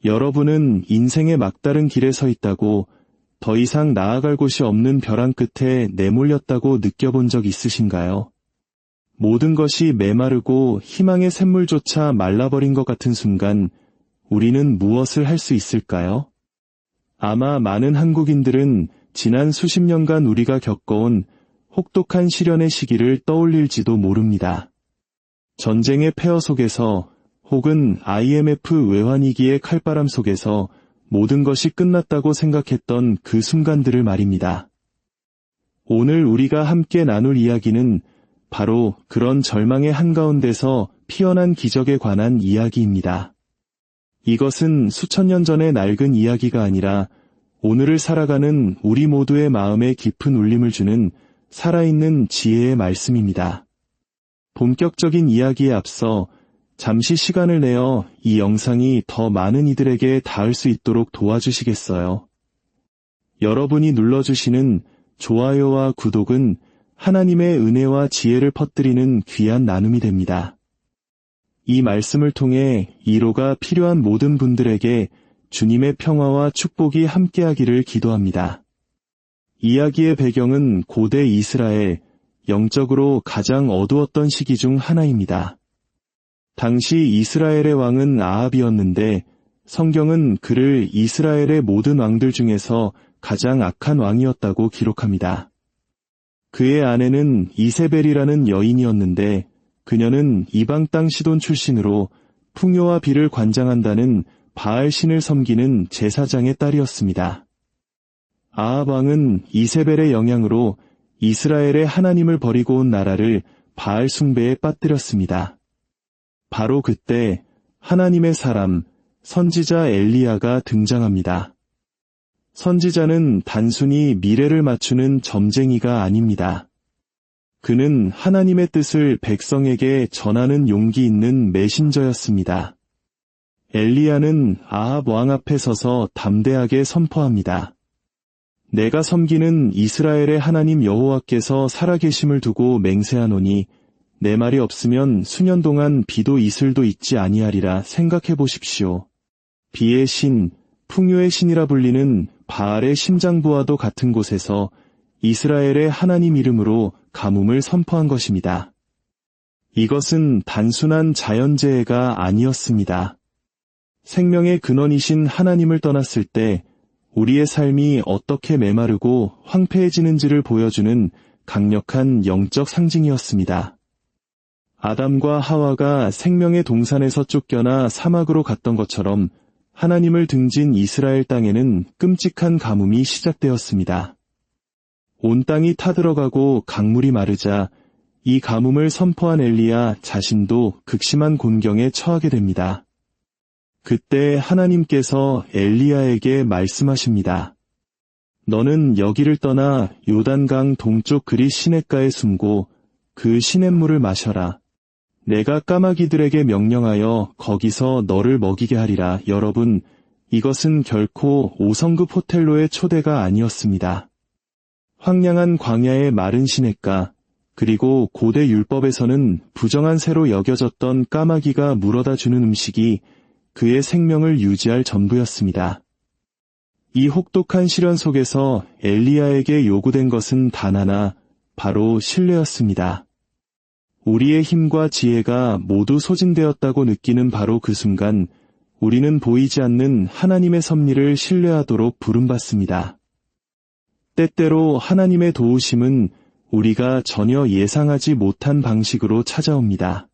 여러분은 인생의 막다른 길에 서 있다고, 더 이상 나아갈 곳이 없는 벼랑 끝에 내몰렸다고 느껴본 적 있으신가요? 모든 것이 메마르고 희망의 샘물조차 말라버린 것 같은 순간 우리는 무엇을 할 수 있을까요? 아마 많은 한국인들은 지난 수십 년간 우리가 겪어온 혹독한 시련의 시기를 떠올릴지도 모릅니다. 전쟁의 폐허 속에서 혹은 IMF 외환위기의 칼바람 속에서 모든 것이 끝났다고 생각했던 그 순간들을 말입니다. 오늘 우리가 함께 나눌 이야기는 바로 그런 절망의 한가운데서 피어난 기적에 관한 이야기입니다. 이것은 수천 년 전의 낡은 이야기가 아니라 오늘을 살아가는 우리 모두의 마음에 깊은 울림을 주는 살아있는 지혜의 말씀입니다. 본격적인 이야기에 앞서 잠시 시간을 내어 이 영상이 더 많은 이들에게 닿을 수 있도록 도와주시겠어요? 여러분이 눌러주시는 좋아요와 구독은 하나님의 은혜와 지혜를 퍼뜨리는 귀한 나눔이 됩니다. 이 말씀을 통해 위로가 필요한 모든 분들에게 주님의 평화와 축복이 함께하기를 기도합니다. 이야기의 배경은 고대 이스라엘, 영적으로 가장 어두웠던 시기 중 하나입니다. 당시 이스라엘의 왕은 아합이었는데 성경은 그를 이스라엘의 모든 왕들 중에서 가장 악한 왕이었다고 기록합니다. 그의 아내는 이세벨이라는 여인이었는데 그녀는 이방 땅 시돈 출신으로 풍요와 비를 관장한다는 바알 신을 섬기는 제사장의 딸이었습니다. 아합 왕은 이세벨의 영향으로 이스라엘의 하나님을 버리고 온 나라를 바알 숭배에 빠뜨렸습니다. 바로 그때 하나님의 사람, 선지자 엘리야가 등장합니다. 선지자는 단순히 미래를 맞추는 점쟁이가 아닙니다. 그는 하나님의 뜻을 백성에게 전하는 용기 있는 메신저였습니다. 엘리야는 아합 왕 앞에 서서 담대하게 선포합니다. 내가 섬기는 이스라엘의 하나님 여호와께서 살아계심을 두고 맹세하노니 내 말이 없으면 수년 동안 비도 이슬도 있지 아니하리라 생각해 보십시오. 비의 신, 풍요의 신이라 불리는 바알의 심장부와도 같은 곳에서 이스라엘의 하나님 이름으로 가뭄을 선포한 것입니다. 이것은 단순한 자연재해가 아니었습니다. 생명의 근원이신 하나님을 떠났을 때 우리의 삶이 어떻게 메마르고 황폐해지는지를 보여주는 강력한 영적 상징이었습니다. 아담과 하와가 생명의 동산에서 쫓겨나 사막으로 갔던 것처럼 하나님을 등진 이스라엘 땅에는 끔찍한 가뭄이 시작되었습니다. 온 땅이 타들어가고 강물이 마르자 이 가뭄을 선포한 엘리야 자신도 극심한 곤경에 처하게 됩니다. 그때 하나님께서 엘리야에게 말씀하십니다. 너는 여기를 떠나 요단강 동쪽 그리 시냇가에 숨고 그 시냇물을 마셔라. 내가 까마귀들에게 명령하여 거기서 너를 먹이게 하리라. 여러분, 이것은 결코 5성급 호텔로의 초대가 아니었습니다. 황량한 광야의 마른 시냇가, 그리고 고대 율법에서는 부정한 새로 여겨졌던 까마귀가 물어다 주는 음식이 그의 생명을 유지할 전부였습니다. 이 혹독한 시련 속에서 엘리야에게 요구된 것은 단 하나, 바로 신뢰였습니다. 우리의 힘과 지혜가 모두 소진되었다고 느끼는 바로 그 순간 우리는 보이지 않는 하나님의 섭리를 신뢰하도록 부름받습니다. 때때로 하나님의 도우심은 우리가 전혀 예상하지 못한 방식으로 찾아옵니다.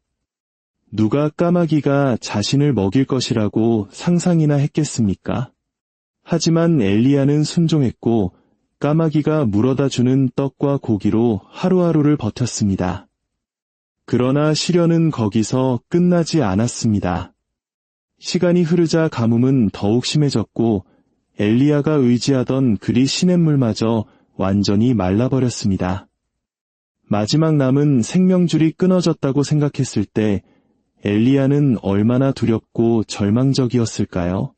누가 까마귀가 자신을 먹일 것이라고 상상이나 했겠습니까? 하지만 엘리야는 순종했고 까마귀가 물어다 주는 떡과 고기로 하루하루를 버텼습니다. 그러나 시련은 거기서 끝나지 않았습니다. 시간이 흐르자 가뭄은 더욱 심해졌고 엘리야가 의지하던 그리 시냇물마저 완전히 말라버렸습니다. 마지막 남은 생명줄이 끊어졌다고 생각했을 때 엘리야는 얼마나 두렵고 절망적이었을까요?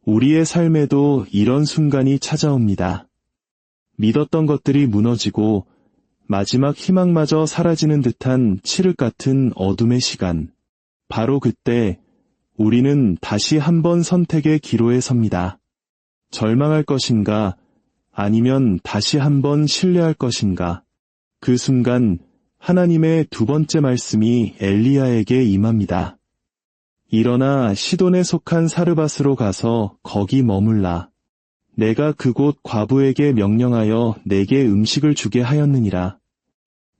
우리의 삶에도 이런 순간이 찾아옵니다. 믿었던 것들이 무너지고 마지막 희망마저 사라지는 듯한 칠흑 같은 어둠의 시간. 바로 그때 우리는 다시 한번 선택의 기로에 섭니다. 절망할 것인가, 아니면 다시 한번 신뢰할 것인가. 그 순간 하나님의 두 번째 말씀이 엘리야에게 임합니다. 일어나 시돈에 속한 사르밧으로 가서 거기 머물라. 내가 그곳 과부에게 명령하여 내게 음식을 주게 하였느니라.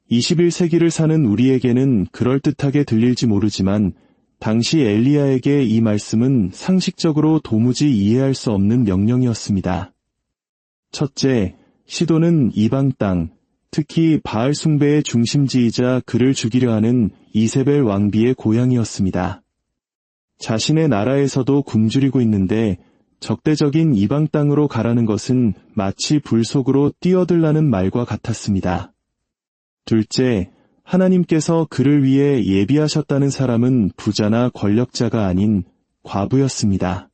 21세기를 사는 우리에게는 그럴듯하게 들릴지 모르지만 당시 엘리야에게 이 말씀은 상식적으로 도무지 이해할 수 없는 명령이었습니다. 첫째, 시돈은 이방 땅, 특히 바알 숭배의 중심지이자 그를 죽이려 하는 이세벨 왕비의 고향이었습니다. 자신의 나라에서도 굶주리고 있는데 적대적인 이방 땅으로 가라는 것은 마치 불 속으로 뛰어들라는 말과 같았습니다. 둘째, 하나님께서 그를 위해 예비하셨다는 사람은 부자나 권력자가 아닌 과부였습니다.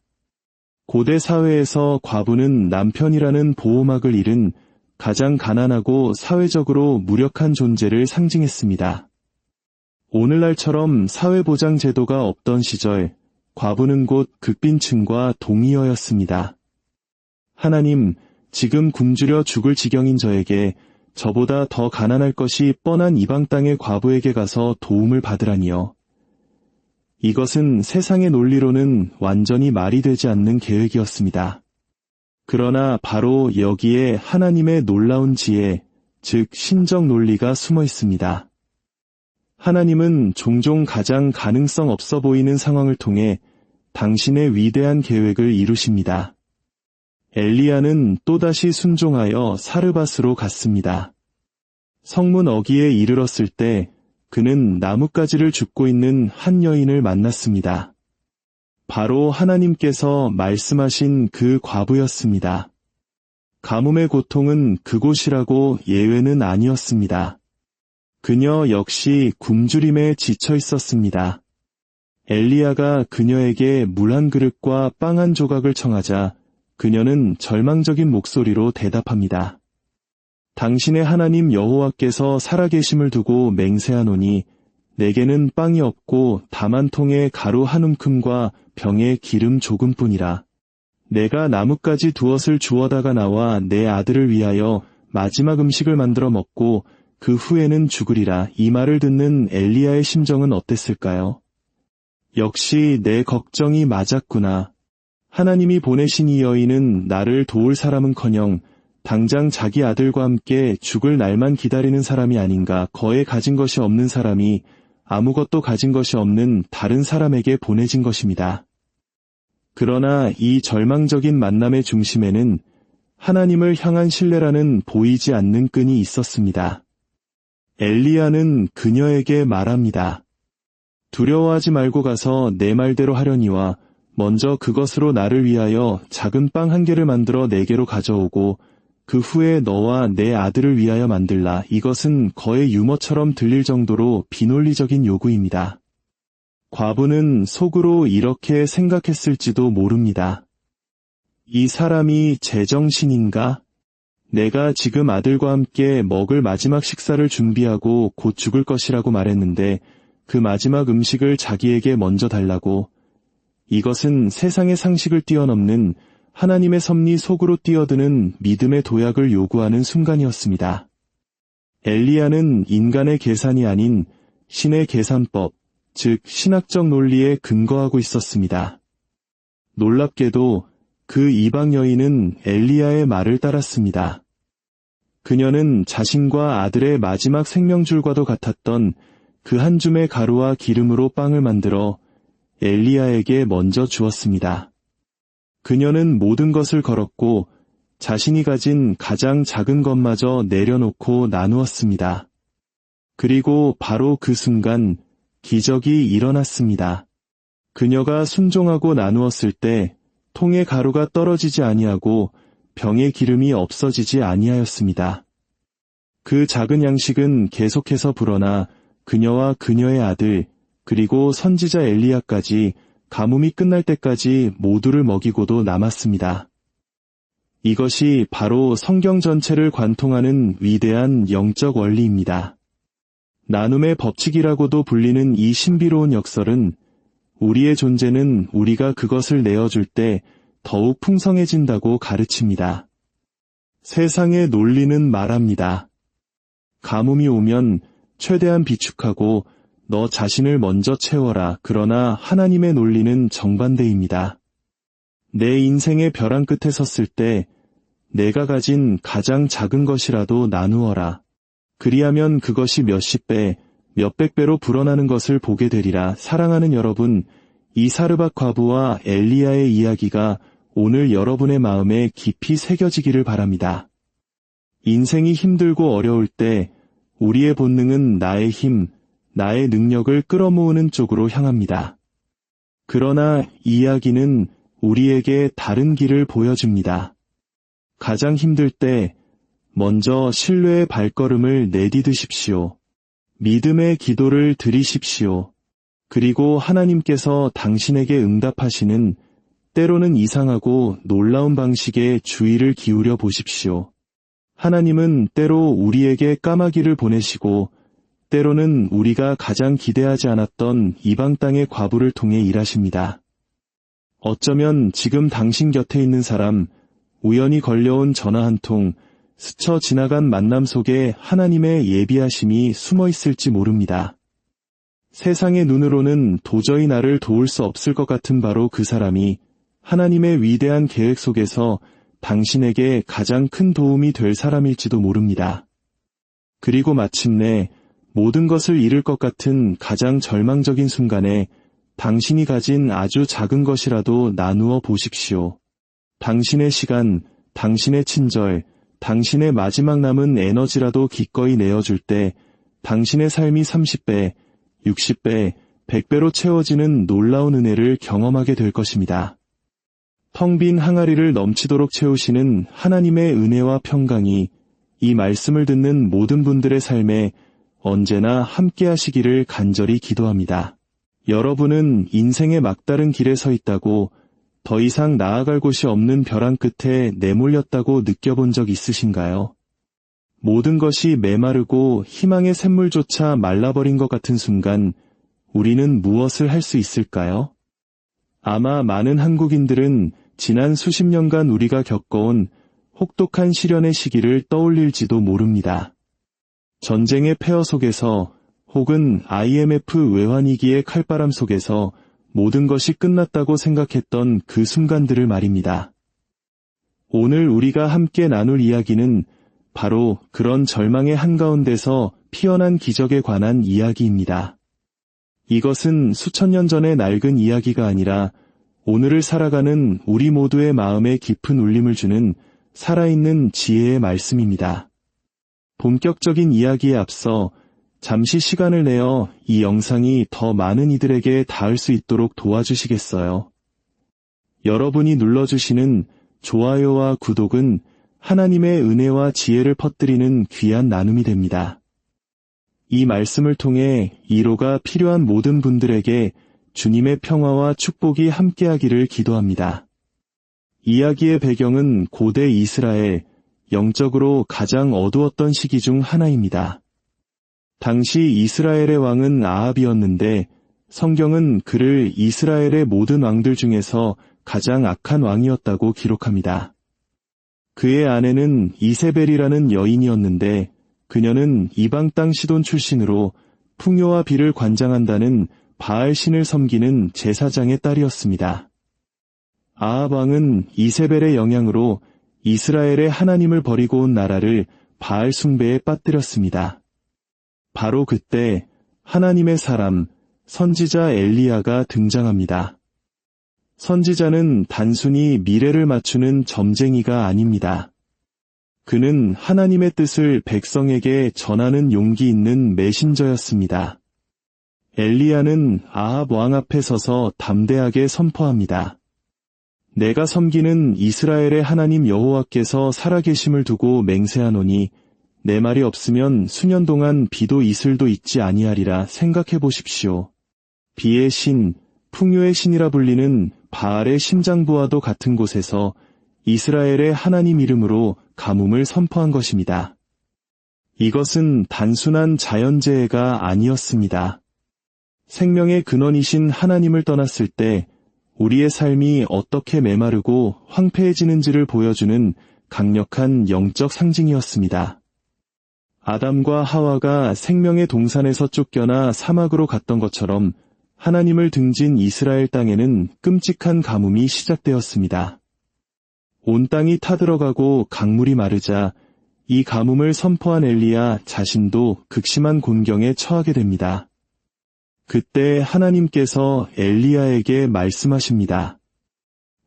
고대 사회에서 과부는 남편이라는 보호막을 잃은 가장 가난하고 사회적으로 무력한 존재를 상징했습니다. 오늘날처럼 사회보장 제도가 없던 시절, 과부는 곧 극빈층과 동의어였습니다. 하나님, 지금 굶주려 죽을 지경인 저에게 저보다 더 가난할 것이 뻔한 이방 땅의 과부에게 가서 도움을 받으라니요. 이것은 세상의 논리로는 완전히 말이 되지 않는 계획이었습니다. 그러나 바로 여기에 하나님의 놀라운 지혜, 즉 신적 논리가 숨어 있습니다. 하나님은 종종 가장 가능성 없어 보이는 상황을 통해 당신의 위대한 계획을 이루십니다. 엘리야는 또다시 순종하여 사르밧으로 갔습니다. 성문 어귀에 이르렀을 때 그는 나뭇가지를 줍고 있는 한 여인을 만났습니다. 바로 하나님께서 말씀하신 그 과부였습니다. 가뭄의 고통은 그곳이라고 예외는 아니었습니다. 그녀 역시 굶주림에 지쳐 있었습니다. 엘리야가 그녀에게 물 한 그릇과 빵 한 조각을 청하자 그녀는 절망적인 목소리로 대답합니다. 당신의 하나님 여호와께서 살아계심을 두고 맹세하노니 내게는 빵이 없고 다만 통에 가루 한 움큼과 병에 기름 조금뿐이라. 내가 나뭇가지 두엇을 주워다가 나와 내 아들을 위하여 마지막 음식을 만들어 먹고 그 후에는 죽으리라. 이 말을 듣는 엘리야의 심정은 어땠을까요? 역시 내 걱정이 맞았구나. 하나님이 보내신 이 여인은 나를 도울 사람은커녕 당장 자기 아들과 함께 죽을 날만 기다리는 사람이 아닌가. 거에 가진 것이 없는 사람이 아무것도 가진 것이 없는 다른 사람에게 보내진 것입니다. 그러나 이 절망적인 만남의 중심에는 하나님을 향한 신뢰라는 보이지 않는 끈이 있었습니다. 엘리야는 그녀에게 말합니다. 두려워하지 말고 가서 내 말대로 하려니와 먼저 그것으로 나를 위하여 작은 빵 한 개를 만들어 내게로 가져오고 그 후에 너와 내 아들을 위하여 만들라. 이것은 거의 유머처럼 들릴 정도로 비논리적인 요구입니다. 과부는 속으로 이렇게 생각했을지도 모릅니다. 이 사람이 제정신인가? 내가 지금 아들과 함께 먹을 마지막 식사를 준비하고 곧 죽을 것이라고 말했는데 그 마지막 음식을 자기에게 먼저 달라고. 이것은 세상의 상식을 뛰어넘는 하나님의 섭리 속으로 뛰어드는 믿음의 도약을 요구하는 순간이었습니다. 엘리야는 인간의 계산이 아닌 신의 계산법, 즉 신학적 논리에 근거하고 있었습니다. 놀랍게도 그 이방 여인은 엘리야의 말을 따랐습니다. 그녀는 자신과 아들의 마지막 생명줄과도 같았던 그 한 줌의 가루와 기름으로 빵을 만들어 엘리야에게 먼저 주었습니다. 그녀는 모든 것을 걸었고 자신이 가진 가장 작은 것마저 내려놓고 나누었습니다. 그리고 바로 그 순간 기적이 일어났습니다. 그녀가 순종하고 나누었을 때 통의 가루가 떨어지지 아니하고 병의 기름이 없어지지 아니하였습니다. 그 작은 양식은 계속해서 불어나 그녀와 그녀의 아들 그리고 선지자 엘리야까지 가뭄이 끝날 때까지 모두를 먹이고도 남았습니다. 이것이 바로 성경 전체를 관통하는 위대한 영적 원리입니다. 나눔의 법칙이라고도 불리는 이 신비로운 역설은 우리의 존재는 우리가 그것을 내어줄 때 더욱 풍성해진다고 가르칩니다. 세상의 논리는 말합니다. 가뭄이 오면 최대한 비축하고 너 자신을 먼저 채워라. 그러나 하나님의 논리는 정반대입니다. 내 인생의 벼랑 끝에 섰을 때 내가 가진 가장 작은 것이라도 나누어라. 그리하면 그것이 몇십 배, 몇백 배로 불어나는 것을 보게 되리라. 사랑하는 여러분, 이 사르밧 과부와 엘리야의 이야기가 오늘 여러분의 마음에 깊이 새겨지기를 바랍니다. 인생이 힘들고 어려울 때 우리의 본능은 나의 힘, 나의 능력을 끌어모으는 쪽으로 향합니다. 그러나 이 이야기는 우리에게 다른 길을 보여줍니다. 가장 힘들 때 먼저 신뢰의 발걸음을 내디드십시오. 믿음의 기도를 드리십시오. 그리고 하나님께서 당신에게 응답하시는 때로는 이상하고 놀라운 방식의 주의를 기울여 보십시오. 하나님은 때로 우리에게 까마귀를 보내시고 때로는 우리가 가장 기대하지 않았던 이방 땅의 과부를 통해 일하십니다. 어쩌면 지금 당신 곁에 있는 사람, 우연히 걸려온 전화 한 통, 스쳐 지나간 만남 속에 하나님의 예비하심이 숨어 있을지 모릅니다. 세상의 눈으로는 도저히 나를 도울 수 없을 것 같은 바로 그 사람이 하나님의 위대한 계획 속에서 당신에게 가장 큰 도움이 될 사람일지도 모릅니다. 그리고 마침내 모든 것을 잃을 것 같은 가장 절망적인 순간에 당신이 가진 아주 작은 것이라도 나누어 보십시오. 당신의 시간, 당신의 친절, 당신의 마지막 남은 에너지라도 기꺼이 내어줄 때 당신의 삶이 30배, 60배, 100배로 채워지는 놀라운 은혜를 경험하게 될 것입니다. 텅 빈 항아리를 넘치도록 채우시는 하나님의 은혜와 평강이 이 말씀을 듣는 모든 분들의 삶에 언제나 함께 하시기를 간절히 기도합니다. 여러분은 인생의 막다른 길에 서 있다고 더 이상 나아갈 곳이 없는 벼랑 끝에 내몰렸다고 느껴본 적 있으신가요? 모든 것이 메마르고 희망의 샘물조차 말라버린 것 같은 순간 우리는 무엇을 할 수 있을까요? 아마 많은 한국인들은 지난 수십 년간 우리가 겪어온 혹독한 시련의 시기를 떠올릴지도 모릅니다. 전쟁의 폐허 속에서 혹은 IMF 외환위기의 칼바람 속에서 모든 것이 끝났다고 생각했던 그 순간들을 말입니다. 오늘 우리가 함께 나눌 이야기는 바로 그런 절망의 한가운데서 피어난 기적에 관한 이야기입니다. 이것은 수천 년 전의 낡은 이야기가 아니라 오늘을 살아가는 우리 모두의 마음에 깊은 울림을 주는 살아있는 지혜의 말씀입니다. 본격적인 이야기에 앞서 잠시 시간을 내어 이 영상이 더 많은 이들에게 닿을 수 있도록 도와주시겠어요? 여러분이 눌러주시는 좋아요와 구독은 하나님의 은혜와 지혜를 퍼뜨리는 귀한 나눔이 됩니다. 이 말씀을 통해 위로가 필요한 모든 분들에게 주님의 평화와 축복이 함께하기를 기도합니다. 이야기의 배경은 고대 이스라엘, 영적으로 가장 어두웠던 시기 중 하나입니다. 당시 이스라엘의 왕은 아합이었는데 성경은 그를 이스라엘의 모든 왕들 중에서 가장 악한 왕이었다고 기록합니다. 그의 아내는 이세벨이라는 여인이었는데 그녀는 이방 땅 시돈 출신으로 풍요와 비를 관장한다는 바알 신을 섬기는 제사장의 딸이었습니다. 아합 왕은 이세벨의 영향으로 이스라엘의 하나님을 버리고 온 나라를 바알 숭배에 빠뜨렸습니다. 바로 그때 하나님의 사람, 선지자 엘리야가 등장합니다. 선지자는 단순히 미래를 맞추는 점쟁이가 아닙니다. 그는 하나님의 뜻을 백성에게 전하는 용기 있는 메신저였습니다. 엘리야는 아합 왕 앞에 서서 담대하게 선포합니다. 내가 섬기는 이스라엘의 하나님 여호와께서 살아계심을 두고 맹세하노니 내 말이 없으면 수년 동안 비도 이슬도 있지 아니하리라. 생각해 보십시오. 비의 신, 풍요의 신이라 불리는 바알의 심장부와도 같은 곳에서 이스라엘의 하나님 이름으로 가뭄을 선포한 것입니다. 이것은 단순한 자연재해가 아니었습니다. 생명의 근원이신 하나님을 떠났을 때 우리의 삶이 어떻게 메마르고 황폐해지는지를 보여주는 강력한 영적 상징이었습니다. 아담과 하와가 생명의 동산에서 쫓겨나 사막으로 갔던 것처럼 하나님을 등진 이스라엘 땅에는 끔찍한 가뭄이 시작되었습니다. 온 땅이 타들어가고 강물이 마르자 이 가뭄을 선포한 엘리야 자신도 극심한 곤경에 처하게 됩니다. 그때 하나님께서 엘리야에게 말씀하십니다.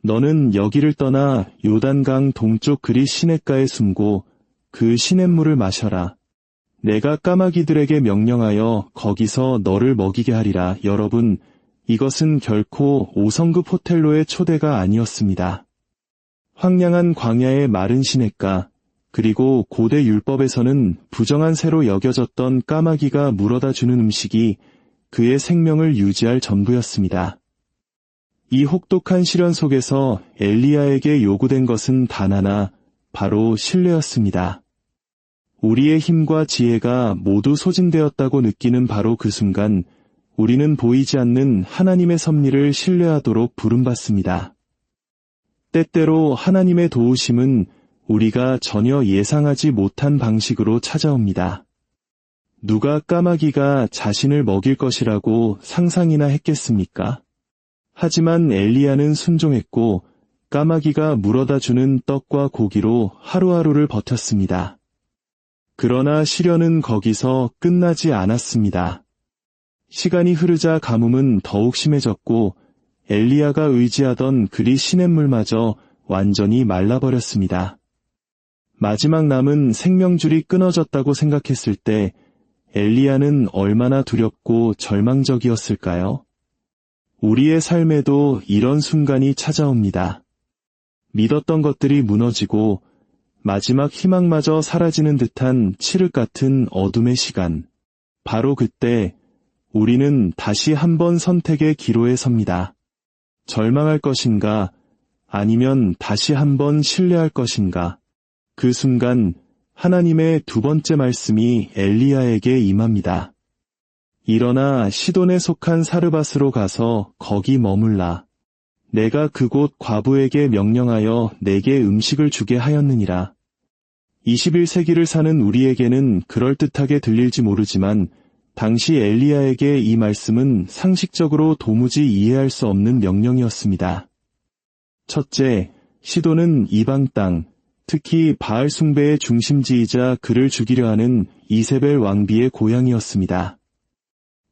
너는 여기를 떠나 요단강 동쪽 그리 시냇가에 숨고 그 시냇물을 마셔라. 내가 까마귀들에게 명령하여 거기서 너를 먹이게 하리라. 여러분, 이것은 결코 5성급 호텔로의 초대가 아니었습니다. 황량한 광야의 마른 시냇가, 그리고 고대 율법에서는 부정한 새로 여겨졌던 까마귀가 물어다 주는 음식이 그의 생명을 유지할 전부였습니다. 이 혹독한 시련 속에서 엘리야에게 요구된 것은 단 하나, 바로 신뢰였습니다. 우리의 힘과 지혜가 모두 소진되었다고 느끼는 바로 그 순간 우리는 보이지 않는 하나님의 섭리를 신뢰하도록 부름받습니다. 때때로 하나님의 도우심은 우리가 전혀 예상하지 못한 방식으로 찾아옵니다. 누가 까마귀가 자신을 먹일 것이라고 상상이나 했겠습니까? 하지만 엘리야는 순종했고 까마귀가 물어다 주는 떡과 고기로 하루하루를 버텼습니다. 그러나 시련은 거기서 끝나지 않았습니다. 시간이 흐르자 가뭄은 더욱 심해졌고 엘리야가 의지하던 그리 시냇물마저 완전히 말라버렸습니다. 마지막 남은 생명줄이 끊어졌다고 생각했을 때 엘리야는 얼마나 두렵고 절망적이었을까요? 우리의 삶에도 이런 순간이 찾아옵니다. 믿었던 것들이 무너지고 마지막 희망마저 사라지는 듯한 칠흑 같은 어둠의 시간. 바로 그때 우리는 다시 한번 선택의 기로에 섭니다. 절망할 것인가, 아니면 다시 한번 신뢰할 것인가. 그 순간 하나님의 두 번째 말씀이 엘리야에게 임합니다. 일어나 시돈에 속한 사르밧으로 가서 거기 머물라. 내가 그곳 과부에게 명령하여 내게 음식을 주게 하였느니라. 21세기를 사는 우리에게는 그럴듯하게 들릴지 모르지만 당시 엘리야에게 이 말씀은 상식적으로 도무지 이해할 수 없는 명령이었습니다. 첫째, 시돈은 이방 땅, 특히 바알 숭배의 중심지이자 그를 죽이려 하는 이세벨 왕비의 고향이었습니다.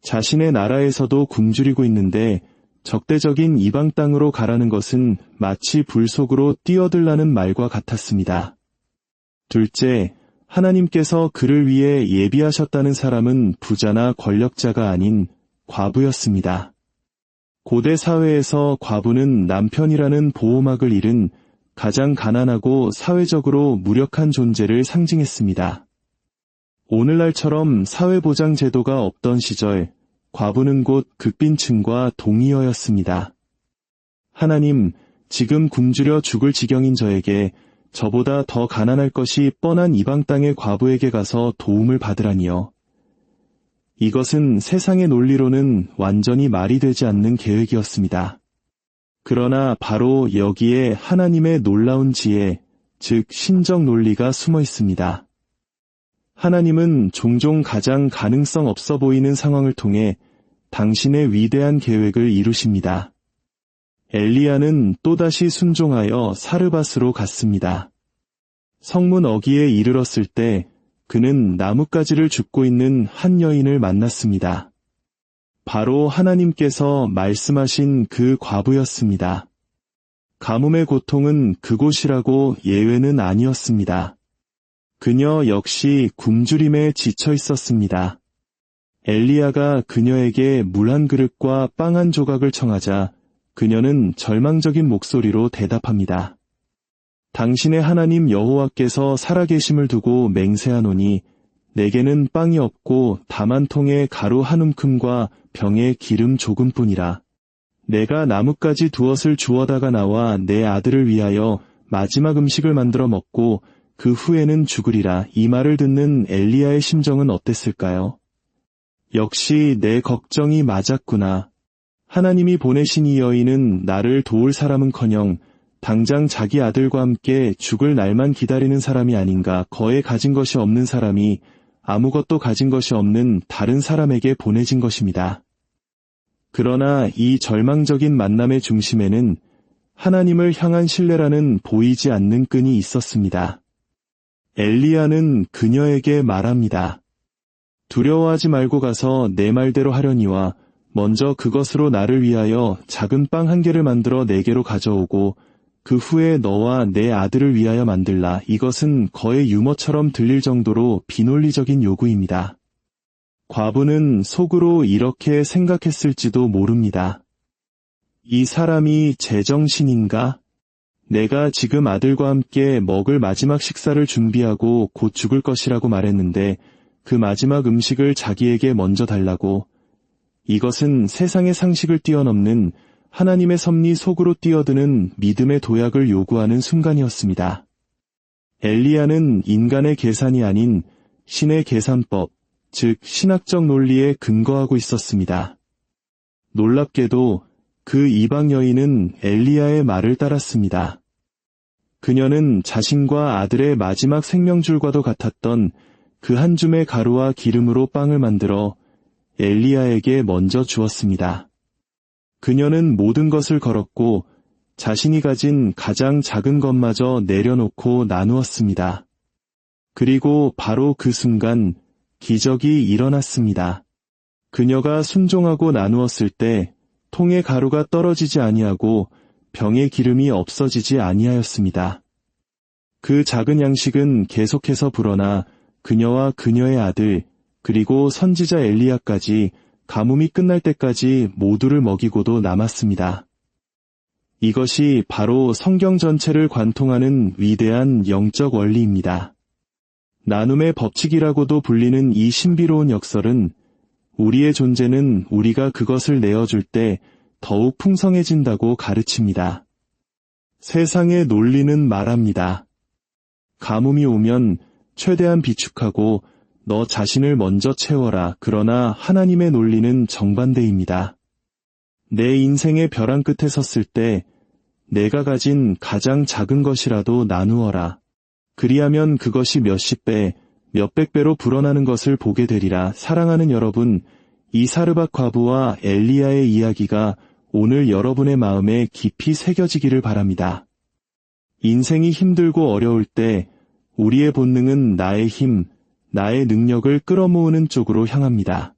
자신의 나라에서도 굶주리고 있는데 적대적인 이방 땅으로 가라는 것은 마치 불 속으로 뛰어들라는 말과 같았습니다. 둘째, 하나님께서 그를 위해 예비하셨다는 사람은 부자나 권력자가 아닌 과부였습니다. 고대 사회에서 과부는 남편이라는 보호막을 잃은 가장 가난하고 사회적으로 무력한 존재를 상징했습니다. 오늘날처럼 사회보장 제도가 없던 시절, 과부는 곧 극빈층과 동의어였습니다. 하나님, 지금 굶주려 죽을 지경인 저에게 저보다 더 가난할 것이 뻔한 이방 땅의 과부에게 가서 도움을 받으라니요. 이것은 세상의 논리로는 완전히 말이 되지 않는 계획이었습니다. 그러나 바로 여기에 하나님의 놀라운 지혜, 즉 신적 논리가 숨어 있습니다. 하나님은 종종 가장 가능성 없어 보이는 상황을 통해 당신의 위대한 계획을 이루십니다. 엘리야는 또다시 순종하여 사르밧으로 갔습니다. 성문 어귀에 이르렀을 때 그는 나뭇가지를 줍고 있는 한 여인을 만났습니다. 바로 하나님께서 말씀하신 그 과부였습니다. 가뭄의 고통은 그곳이라고 예외는 아니었습니다. 그녀 역시 굶주림에 지쳐 있었습니다. 엘리야가 그녀에게 물 한 그릇과 빵 한 조각을 청하자 그녀는 절망적인 목소리로 대답합니다. 당신의 하나님 여호와께서 살아계심을 두고 맹세하노니 내게는 빵이 없고 다만 통에 가루 한 움큼과 병에 기름 조금뿐이라. 내가 나뭇가지 두엇을 주워다가 나와 내 아들을 위하여 마지막 음식을 만들어 먹고 그 후에는 죽으리라. 이 말을 듣는 엘리야의 심정은 어땠을까요? 역시 내 걱정이 맞았구나. 하나님이 보내신 이 여인은 나를 도울 사람은커녕 당장 자기 아들과 함께 죽을 날만 기다리는 사람이 아닌가. 거에 가진 것이 없는 사람이 아무것도 가진 것이 없는 다른 사람에게 보내진 것입니다. 그러나 이 절망적인 만남의 중심에는 하나님을 향한 신뢰라는 보이지 않는 끈이 있었습니다. 엘리야는 그녀에게 말합니다. 두려워하지 말고 가서 내 말대로 하려니와 먼저 그것으로 나를 위하여 작은 빵 한 개를 만들어 내게로 가져오고 그 후에 너와 내 아들을 위하여 만들라. 이것은 거의 유머처럼 들릴 정도로 비논리적인 요구입니다. 과부는 속으로 이렇게 생각했을지도 모릅니다. 이 사람이 제정신인가? 내가 지금 아들과 함께 먹을 마지막 식사를 준비하고 곧 죽을 것이라고 말했는데 그 마지막 음식을 자기에게 먼저 달라고. 이것은 세상의 상식을 뛰어넘는 하나님의 섭리 속으로 뛰어드는 믿음의 도약을 요구하는 순간이었습니다. 엘리야는 인간의 계산이 아닌 신의 계산법, 즉 신학적 논리에 근거하고 있었습니다. 놀랍게도 그 이방 여인은 엘리야의 말을 따랐습니다. 그녀는 자신과 아들의 마지막 생명줄과도 같았던 그 한 줌의 가루와 기름으로 빵을 만들어 엘리야에게 먼저 주었습니다. 그녀는 모든 것을 걸었고 자신이 가진 가장 작은 것마저 내려놓고 나누었습니다. 그리고 바로 그 순간 기적이 일어났습니다. 그녀가 순종하고 나누었을 때 통의 가루가 떨어지지 아니하고 병의 기름이 없어지지 아니하였습니다. 그 작은 양식은 계속해서 불어나 그녀와 그녀의 아들 그리고 선지자 엘리야까지 가뭄이 끝날 때까지 모두를 먹이고도 남았습니다. 이것이 바로 성경 전체를 관통하는 위대한 영적 원리입니다. 나눔의 법칙이라고도 불리는 이 신비로운 역설은 우리의 존재는 우리가 그것을 내어줄 때 더욱 풍성해진다고 가르칩니다. 세상의 논리는 말합니다. 가뭄이 오면 최대한 비축하고 너 자신을 먼저 채워라. 그러나 하나님의 논리는 정반대입니다. 내 인생의 벼랑 끝에 섰을 때 내가 가진 가장 작은 것이라도 나누어라. 그리하면 그것이 몇십 배, 몇백 배로 불어나는 것을 보게 되리라. 사랑하는 여러분, 이 사르밧 과부와 엘리야의 이야기가 오늘 여러분의 마음에 깊이 새겨지기를 바랍니다. 인생이 힘들고 어려울 때 우리의 본능은 나의 힘, 나의 능력을 끌어모으는 쪽으로 향합니다.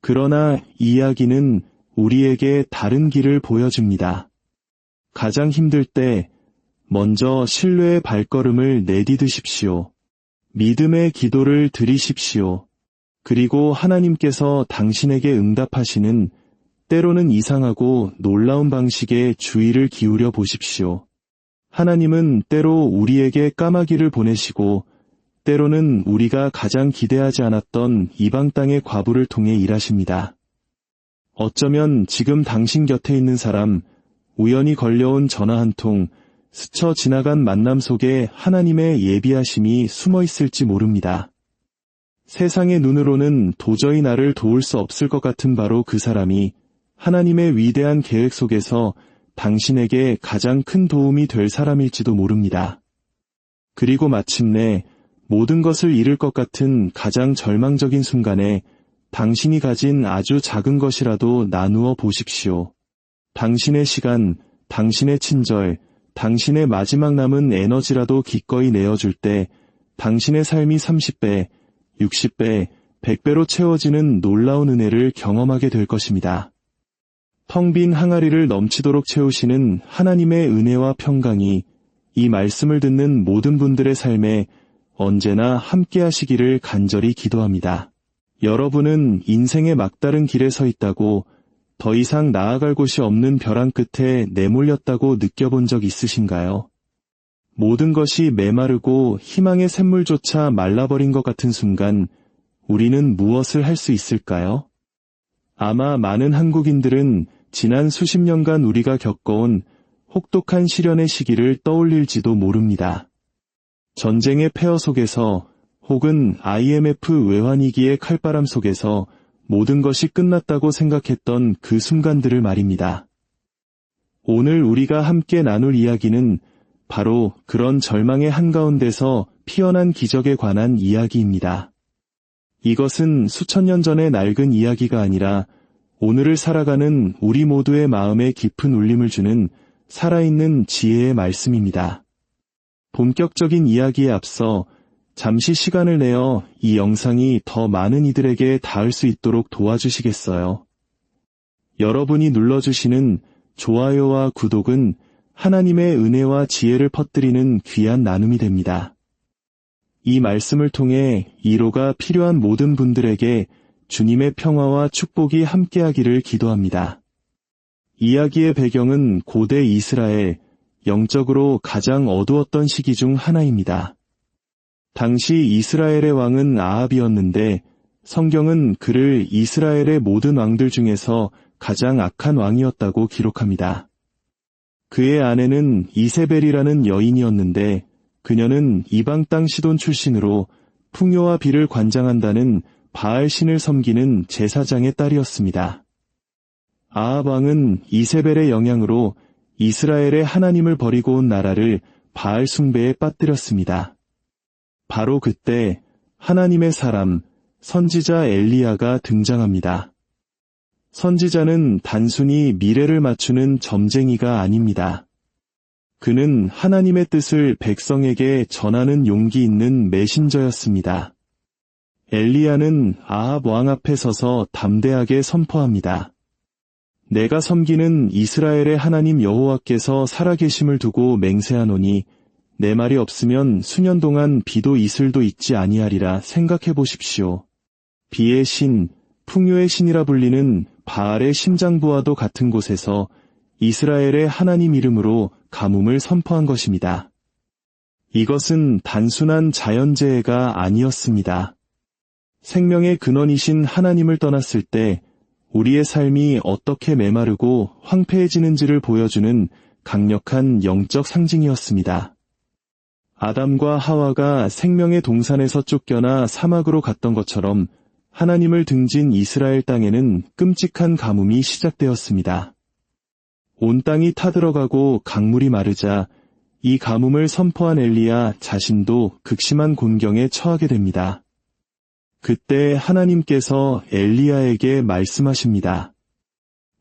그러나 이야기는 우리에게 다른 길을 보여줍니다. 가장 힘들 때 먼저 신뢰의 발걸음을 내디드십시오. 믿음의 기도를 드리십시오. 그리고 하나님께서 당신에게 응답하시는 때로는 이상하고 놀라운 방식의 주의를 기울여 보십시오. 하나님은 때로 우리에게 까마귀를 보내시고 때로는 우리가 가장 기대하지 않았던 이방 땅의 과부를 통해 일하십니다. 어쩌면 지금 당신 곁에 있는 사람, 우연히 걸려온 전화 한 통, 스쳐 지나간 만남 속에 하나님의 예비하심이 숨어 있을지 모릅니다. 세상의 눈으로는 도저히 나를 도울 수 없을 것 같은 바로 그 사람이 하나님의 위대한 계획 속에서 당신에게 가장 큰 도움이 될 사람일지도 모릅니다. 그리고 마침내 모든 것을 잃을 것 같은 가장 절망적인 순간에 당신이 가진 아주 작은 것이라도 나누어 보십시오. 당신의 시간, 당신의 친절, 당신의 마지막 남은 에너지라도 기꺼이 내어줄 때 당신의 삶이 30배, 60배, 100배로 채워지는 놀라운 은혜를 경험하게 될 것입니다. 텅 빈 항아리를 넘치도록 채우시는 하나님의 은혜와 평강이 이 말씀을 듣는 모든 분들의 삶에 언제나 함께 하시기를 간절히 기도합니다. 여러분은 인생의 막다른 길에 서 있다고 더 이상 나아갈 곳이 없는 벼랑 끝에 내몰렸다고 느껴본 적 있으신가요? 모든 것이 메마르고 희망의 샘물조차 말라버린 것 같은 순간 우리는 무엇을 할 수 있을까요? 아마 많은 한국인들은 지난 수십 년간 우리가 겪어온 혹독한 시련의 시기를 떠올릴지도 모릅니다. 전쟁의 폐허 속에서 혹은 IMF 외환위기의 칼바람 속에서 모든 것이 끝났다고 생각했던 그 순간들을 말입니다. 오늘 우리가 함께 나눌 이야기는 바로 그런 절망의 한가운데서 피어난 기적에 관한 이야기입니다. 이것은 수천 년 전의 낡은 이야기가 아니라 오늘을 살아가는 우리 모두의 마음에 깊은 울림을 주는 살아있는 지혜의 말씀입니다. 본격적인 이야기에 앞서 잠시 시간을 내어 이 영상이 더 많은 이들에게 닿을 수 있도록 도와주시겠어요? 여러분이 눌러주시는 좋아요와 구독은 하나님의 은혜와 지혜를 퍼뜨리는 귀한 나눔이 됩니다. 이 말씀을 통해 위로가 필요한 모든 분들에게 주님의 평화와 축복이 함께하기를 기도합니다. 이야기의 배경은 고대 이스라엘, 영적으로 가장 어두웠던 시기 중 하나입니다. 당시 이스라엘의 왕은 아합이었는데 성경은 그를 이스라엘의 모든 왕들 중에서 가장 악한 왕이었다고 기록합니다. 그의 아내는 이세벨이라는 여인이었는데 그녀는 이방 땅 시돈 출신으로 풍요와 비를 관장한다는 바알 신을 섬기는 제사장의 딸이었습니다. 아합 왕은 이세벨의 영향으로 이스라엘의 하나님을 버리고 온 나라를 바알 숭배에 빠뜨렸습니다. 바로 그때 하나님의 사람, 선지자 엘리야가 등장합니다. 선지자는 단순히 미래를 맞추는 점쟁이가 아닙니다. 그는 하나님의 뜻을 백성에게 전하는 용기 있는 메신저였습니다. 엘리야는 아합 왕 앞에 서서 담대하게 선포합니다. 내가 섬기는 이스라엘의 하나님 여호와께서 살아계심을 두고 맹세하노니 내 말이 없으면 수년 동안 비도 이슬도 있지 아니하리라 생각해 보십시오. 비의 신, 풍요의 신이라 불리는 바알의 심장부와도 같은 곳에서 이스라엘의 하나님 이름으로 가뭄을 선포한 것입니다. 이것은 단순한 자연재해가 아니었습니다. 생명의 근원이신 하나님을 떠났을 때 우리의 삶이 어떻게 메마르고 황폐해지는지를 보여주는 강력한 영적 상징이었습니다. 아담과 하와가 생명의 동산에서 쫓겨나 사막으로 갔던 것처럼 하나님을 등진 이스라엘 땅에는 끔찍한 가뭄이 시작되었습니다. 온 땅이 타들어가고 강물이 마르자 이 가뭄을 선포한 엘리야 자신도 극심한 곤경에 처하게 됩니다. 그때 하나님께서 엘리야에게 말씀하십니다.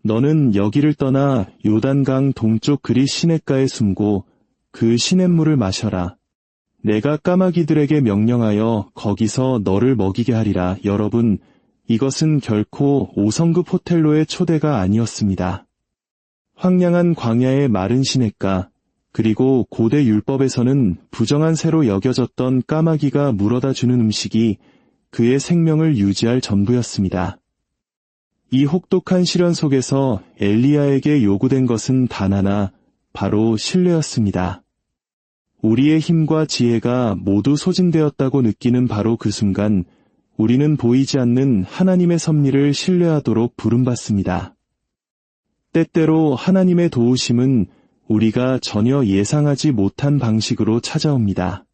너는 여기를 떠나 요단강 동쪽 그리 시냇가에 숨고 그 시냇물을 마셔라. 내가 까마귀들에게 명령하여 거기서 너를 먹이게 하리라. 여러분, 이것은 결코 5성급 호텔로의 초대가 아니었습니다. 황량한 광야의 마른 시냇가, 그리고 고대 율법에서는 부정한 새로 여겨졌던 까마귀가 물어다 주는 음식이 그의 생명을 유지할 전부였습니다. 이 혹독한 시련 속에서 엘리야에게 요구된 것은 단 하나, 바로 신뢰였습니다. 우리의 힘과 지혜가 모두 소진되었다고 느끼는 바로 그 순간 우리는 보이지 않는 하나님의 섭리를 신뢰하도록 부름받습니다. 때때로 하나님의 도우심은 우리가 전혀 예상하지 못한 방식으로 찾아옵니다.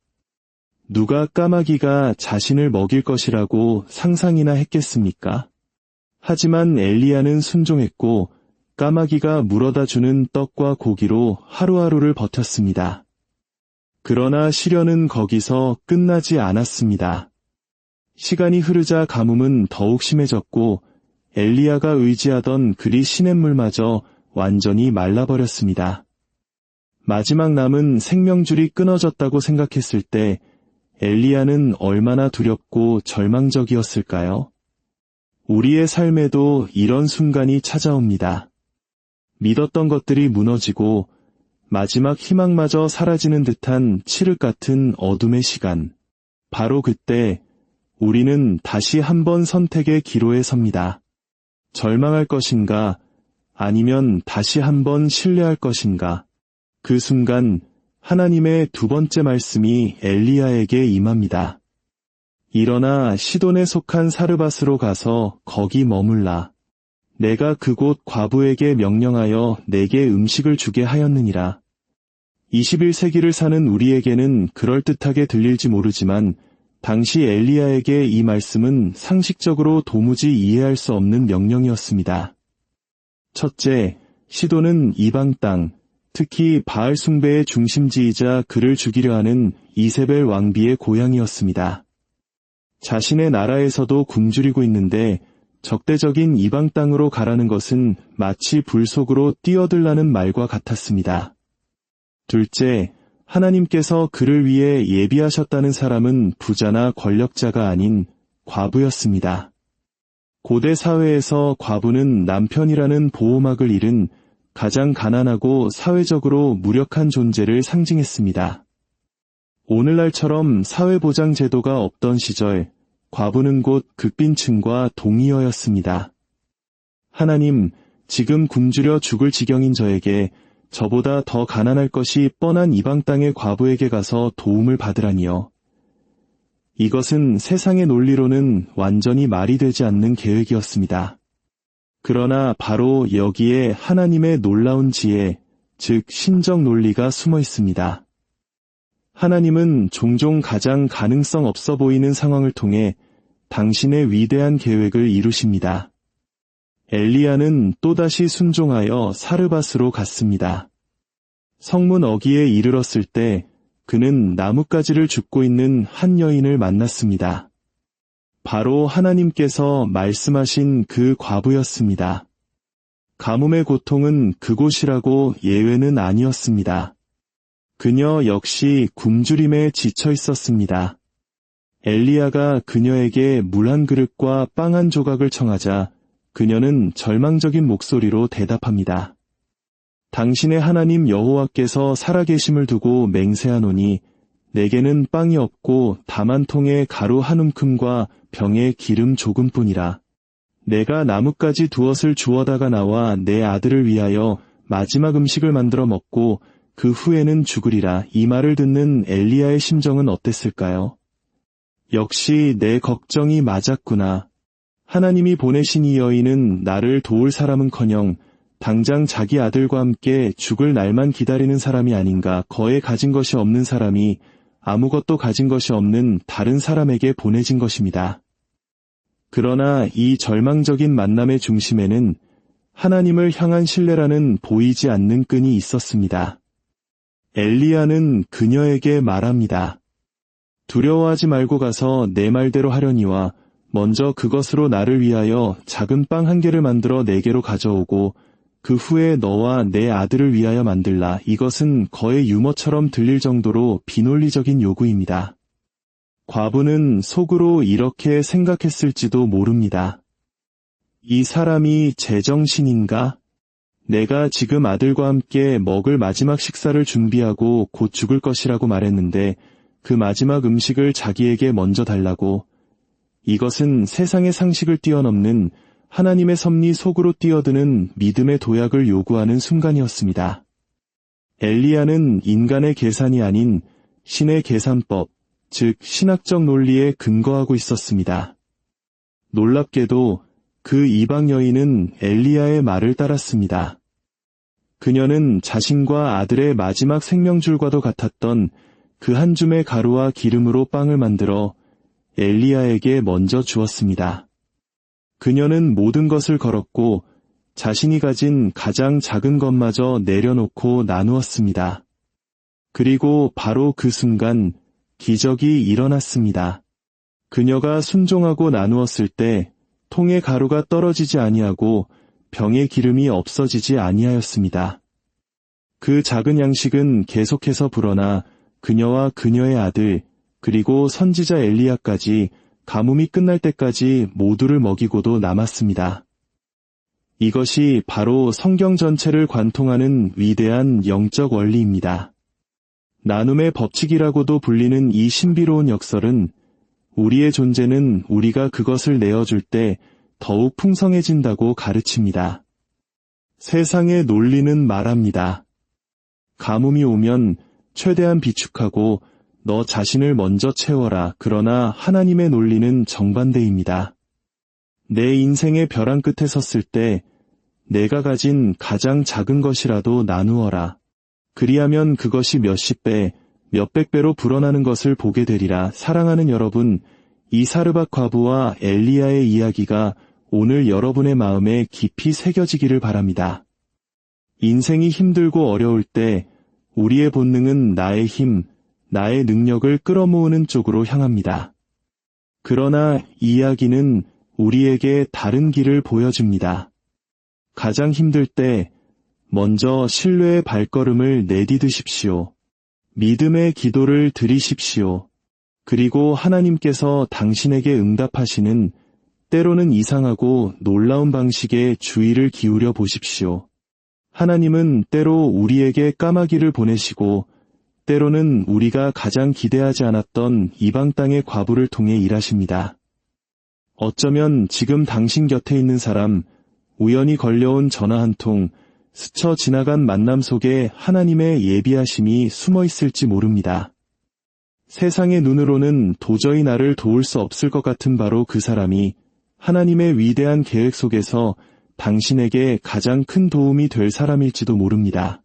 누가 까마귀가 자신을 먹일 것이라고 상상이나 했겠습니까? 하지만 엘리야는 순종했고 까마귀가 물어다 주는 떡과 고기로 하루하루를 버텼습니다. 그러나 시련은 거기서 끝나지 않았습니다. 시간이 흐르자 가뭄은 더욱 심해졌고 엘리야가 의지하던 그리 시냇물마저 완전히 말라버렸습니다. 마지막 남은 생명줄이 끊어졌다고 생각했을 때 엘리야는 얼마나 두렵고 절망적이었을까요? 우리의 삶에도 이런 순간이 찾아옵니다. 믿었던 것들이 무너지고 마지막 희망마저 사라지는 듯한 칠흑 같은 어둠의 시간. 바로 그때 우리는 다시 한번 선택의 기로에 섭니다. 절망할 것인가, 아니면 다시 한번 신뢰할 것인가. 그 순간 하나님의 두 번째 말씀이 엘리야에게 임합니다. 일어나 시돈에 속한 사르밧으로 가서 거기 머물라. 내가 그곳 과부에게 명령하여 내게 음식을 주게 하였느니라. 21세기를 사는 우리에게는 그럴듯하게 들릴지 모르지만 당시 엘리야에게 이 말씀은 상식적으로 도무지 이해할 수 없는 명령이었습니다. 첫째, 시돈은 이방 땅, 특히 바알 숭배의 중심지이자 그를 죽이려 하는 이세벨 왕비의 고향이었습니다. 자신의 나라에서도 굶주리고 있는데 적대적인 이방 땅으로 가라는 것은 마치 불 속으로 뛰어들라는 말과 같았습니다. 둘째, 하나님께서 그를 위해 예비하셨다는 사람은 부자나 권력자가 아닌 과부였습니다. 고대 사회에서 과부는 남편이라는 보호막을 잃은 가장 가난하고 사회적으로 무력한 존재를 상징했습니다. 오늘날처럼 사회보장 제도가 없던 시절, 과부는 곧 극빈층과 동의어였습니다. 하나님, 지금 굶주려 죽을 지경인 저에게 저보다 더 가난할 것이 뻔한 이방 땅의 과부에게 가서 도움을 받으라니요. 이것은 세상의 논리로는 완전히 말이 되지 않는 계획이었습니다. 그러나 바로 여기에 하나님의 놀라운 지혜, 즉 신적 논리가 숨어 있습니다. 하나님은 종종 가장 가능성 없어 보이는 상황을 통해 당신의 위대한 계획을 이루십니다. 엘리야는 또다시 순종하여 사르밧으로 갔습니다. 성문 어귀에 이르렀을 때 그는 나뭇가지를 줍고 있는 한 여인을 만났습니다. 바로 하나님께서 말씀하신 그 과부였습니다. 가뭄의 고통은 그곳이라고 예외는 아니었습니다. 그녀 역시 굶주림에 지쳐 있었습니다. 엘리야가 그녀에게 물 한 그릇과 빵 한 조각을 청하자 그녀는 절망적인 목소리로 대답합니다. 당신의 하나님 여호와께서 살아계심을 두고 맹세하노니 내게는 빵이 없고 다만 통에 가루 한 움큼과 병에 기름 조금뿐이라. 내가 나뭇가지 두엇을 주워다가 나와 내 아들을 위하여 마지막 음식을 만들어 먹고 그 후에는 죽으리라. 이 말을 듣는 엘리야의 심정은 어땠을까요? 역시 내 걱정이 맞았구나. 하나님이 보내신 이 여인은 나를 도울 사람은커녕 당장 자기 아들과 함께 죽을 날만 기다리는 사람이 아닌가. 거에 가진 것이 없는 사람이 아무것도 가진 것이 없는 다른 사람에게 보내진 것입니다. 그러나 이 절망적인 만남의 중심에는 하나님을 향한 신뢰라는 보이지 않는 끈이 있었습니다. 엘리야는 그녀에게 말합니다. 두려워하지 말고 가서 내 말대로 하려니와 먼저 그것으로 나를 위하여 작은 빵 한 개를 만들어 내게로 가져오고 그 후에 너와 내 아들을 위하여 만들라. 이것은 거의 유머처럼 들릴 정도로 비논리적인 요구입니다. 과부는 속으로 이렇게 생각했을지도 모릅니다. 이 사람이 제정신인가? 내가 지금 아들과 함께 먹을 마지막 식사를 준비하고 곧 죽을 것이라고 말했는데 그 마지막 음식을 자기에게 먼저 달라고. 이것은 세상의 상식을 뛰어넘는 하나님의 섭리 속으로 뛰어드는 믿음의 도약을 요구하는 순간이었습니다. 엘리야는 인간의 계산이 아닌 신의 계산법, 즉 신학적 논리에 근거하고 있었습니다. 놀랍게도 그 이방 여인은 엘리야의 말을 따랐습니다. 그녀는 자신과 아들의 마지막 생명줄과도 같았던 그 한 줌의 가루와 기름으로 빵을 만들어 엘리야에게 먼저 주었습니다. 그녀는 모든 것을 걸었고 자신이 가진 가장 작은 것마저 내려놓고 나누었습니다. 그리고 바로 그 순간 기적이 일어났습니다. 그녀가 순종하고 나누었을 때 통의 가루가 떨어지지 아니하고 병의 기름이 없어지지 아니하였습니다. 그 작은 양식은 계속해서 불어나 그녀와 그녀의 아들 그리고 선지자 엘리야까지 가뭄이 끝날 때까지 모두를 먹이고도 남았습니다. 이것이 바로 성경 전체를 관통하는 위대한 영적 원리입니다. 나눔의 법칙이라고도 불리는 이 신비로운 역설은 우리의 존재는 우리가 그것을 내어줄 때 더욱 풍성해진다고 가르칩니다. 세상의 논리는 말합니다. 가뭄이 오면 최대한 비축하고 너 자신을 먼저 채워라. 그러나 하나님의 논리는 정반대입니다. 내 인생의 벼랑 끝에 섰을 때 내가 가진 가장 작은 것이라도 나누어라. 그리하면 그것이 몇십 배, 몇백 배로 불어나는 것을 보게 되리라. 사랑하는 여러분, 이 사르밧 과부와 엘리야의 이야기가 오늘 여러분의 마음에 깊이 새겨지기를 바랍니다. 인생이 힘들고 어려울 때 우리의 본능은 나의 힘, 나의 능력을 끌어모으는 쪽으로 향합니다. 그러나 이 이야기는 우리에게 다른 길을 보여줍니다. 가장 힘들 때 먼저 신뢰의 발걸음을 내디드십시오. 믿음의 기도를 드리십시오. 그리고 하나님께서 당신에게 응답하시는 때로는 이상하고 놀라운 방식의 주의를 기울여 보십시오. 하나님은 때로 우리에게 까마귀를 보내시고 때로는 우리가 가장 기대하지 않았던 이방 땅의 과부를 통해 일하십니다. 어쩌면 지금 당신 곁에 있는 사람, 우연히 걸려온 전화 한 통, 스쳐 지나간 만남 속에 하나님의 예비하심이 숨어 있을지 모릅니다. 세상의 눈으로는 도저히 나를 도울 수 없을 것 같은 바로 그 사람이 하나님의 위대한 계획 속에서 당신에게 가장 큰 도움이 될 사람일지도 모릅니다.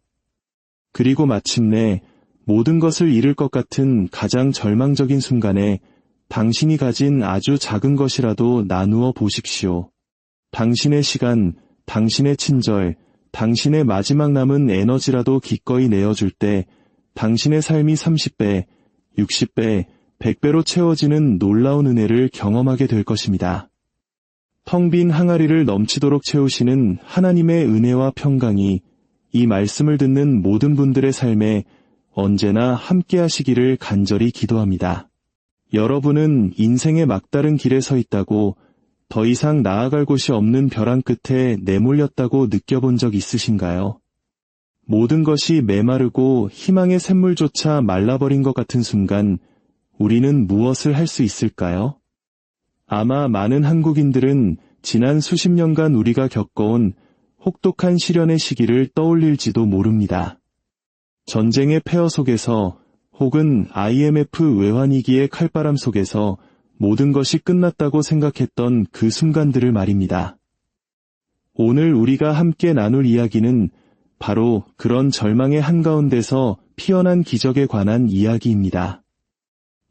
그리고 마침내 모든 것을 잃을 것 같은 가장 절망적인 순간에 당신이 가진 아주 작은 것이라도 나누어 보십시오. 당신의 시간, 당신의 친절, 당신의 마지막 남은 에너지라도 기꺼이 내어줄 때 당신의 삶이 30배, 60배, 100배로 채워지는 놀라운 은혜를 경험하게 될 것입니다. 텅 빈 항아리를 넘치도록 채우시는 하나님의 은혜와 평강이 이 말씀을 듣는 모든 분들의 삶에 언제나 함께 하시기를 간절히 기도합니다. 여러분은 인생의 막다른 길에 서 있다고 더 이상 나아갈 곳이 없는 벼랑 끝에 내몰렸다고 느껴본 적 있으신가요? 모든 것이 메마르고 희망의 샘물조차 말라버린 것 같은 순간 우리는 무엇을 할 수 있을까요? 아마 많은 한국인들은 지난 수십 년간 우리가 겪어온 혹독한 시련의 시기를 떠올릴지도 모릅니다. 전쟁의 폐허 속에서 혹은 IMF 외환위기의 칼바람 속에서 모든 것이 끝났다고 생각했던 그 순간들을 말입니다. 오늘 우리가 함께 나눌 이야기는 바로 그런 절망의 한가운데서 피어난 기적에 관한 이야기입니다.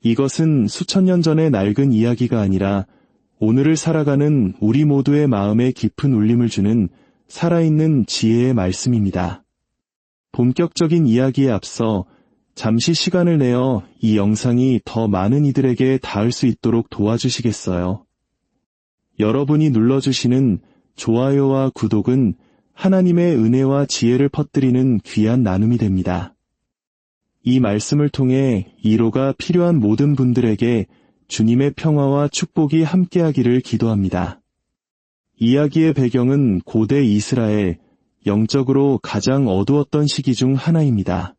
이것은 수천 년 전의 낡은 이야기가 아니라 오늘을 살아가는 우리 모두의 마음에 깊은 울림을 주는 살아있는 지혜의 말씀입니다. 본격적인 이야기에 앞서 잠시 시간을 내어 이 영상이 더 많은 이들에게 닿을 수 있도록 도와주시겠어요? 여러분이 눌러주시는 좋아요와 구독은 하나님의 은혜와 지혜를 퍼뜨리는 귀한 나눔이 됩니다. 이 말씀을 통해 위로가 필요한 모든 분들에게 주님의 평화와 축복이 함께하기를 기도합니다. 이야기의 배경은 고대 이스라엘, 영적으로 가장 어두웠던 시기 중 하나입니다.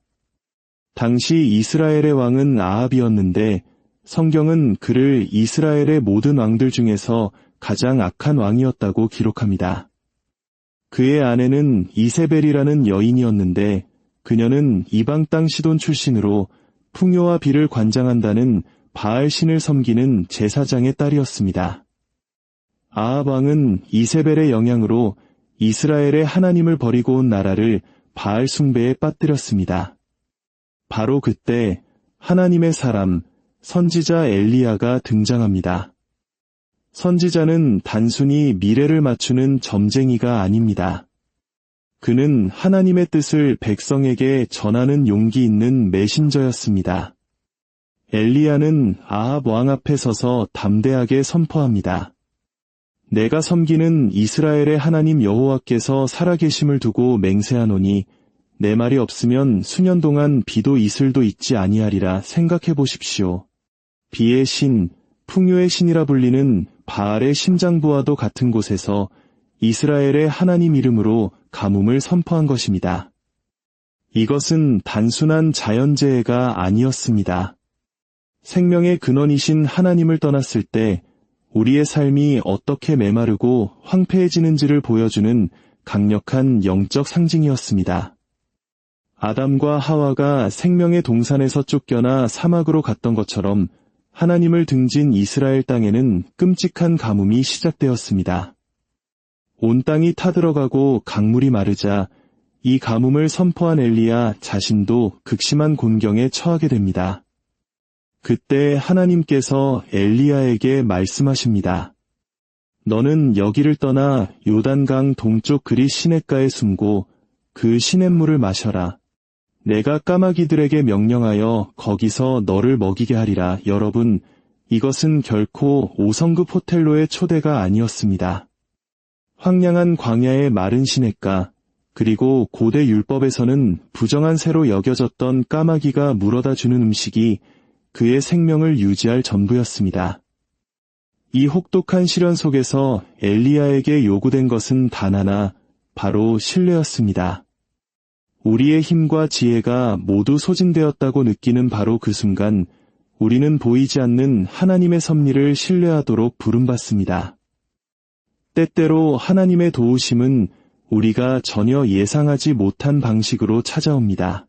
당시 이스라엘의 왕은 아합이었는데 성경은 그를 이스라엘의 모든 왕들 중에서 가장 악한 왕이었다고 기록합니다. 그의 아내는 이세벨이라는 여인이었는데 그녀는 이방 땅 시돈 출신으로 풍요와 비를 관장한다는 바알 신을 섬기는 제사장의 딸이었습니다. 아합 왕은 이세벨의 영향으로 이스라엘의 하나님을 버리고 온 나라를 바알 숭배에 빠뜨렸습니다. 바로 그때 하나님의 사람, 선지자 엘리야가 등장합니다. 선지자는 단순히 미래를 맞추는 점쟁이가 아닙니다. 그는 하나님의 뜻을 백성에게 전하는 용기 있는 메신저였습니다. 엘리야는 아합 왕 앞에 서서 담대하게 선포합니다. 내가 섬기는 이스라엘의 하나님 여호와께서 살아계심을 두고 맹세하노니 내 말이 없으면 수년 동안 비도 이슬도 있지 아니하리라. 생각해 보십시오. 비의 신, 풍요의 신이라 불리는 바알의 심장부와도 같은 곳에서 이스라엘의 하나님 이름으로 가뭄을 선포한 것입니다. 이것은 단순한 자연재해가 아니었습니다. 생명의 근원이신 하나님을 떠났을 때 우리의 삶이 어떻게 메마르고 황폐해지는지를 보여주는 강력한 영적 상징이었습니다. 아담과 하와가 생명의 동산에서 쫓겨나 사막으로 갔던 것처럼 하나님을 등진 이스라엘 땅에는 끔찍한 가뭄이 시작되었습니다. 온 땅이 타들어가고 강물이 마르자 이 가뭄을 선포한 엘리야 자신도 극심한 곤경에 처하게 됩니다. 그때 하나님께서 엘리야에게 말씀하십니다. 너는 여기를 떠나 요단강 동쪽 그리 시냇가에 숨고 그 시냇물을 마셔라. 내가 까마귀들에게 명령하여 거기서 너를 먹이게 하리라. 여러분, 이것은 결코 5성급 호텔로의 초대가 아니었습니다. 황량한 광야의 마른 시냇가, 그리고 고대 율법에서는 부정한 새로 여겨졌던 까마귀가 물어다 주는 음식이 그의 생명을 유지할 전부였습니다. 이 혹독한 시련 속에서 엘리야에게 요구된 것은 단 하나, 바로 신뢰였습니다. 우리의 힘과 지혜가 모두 소진되었다고 느끼는 바로 그 순간, 우리는 보이지 않는 하나님의 섭리를 신뢰하도록 부름받습니다. 때때로 하나님의 도우심은 우리가 전혀 예상하지 못한 방식으로 찾아옵니다.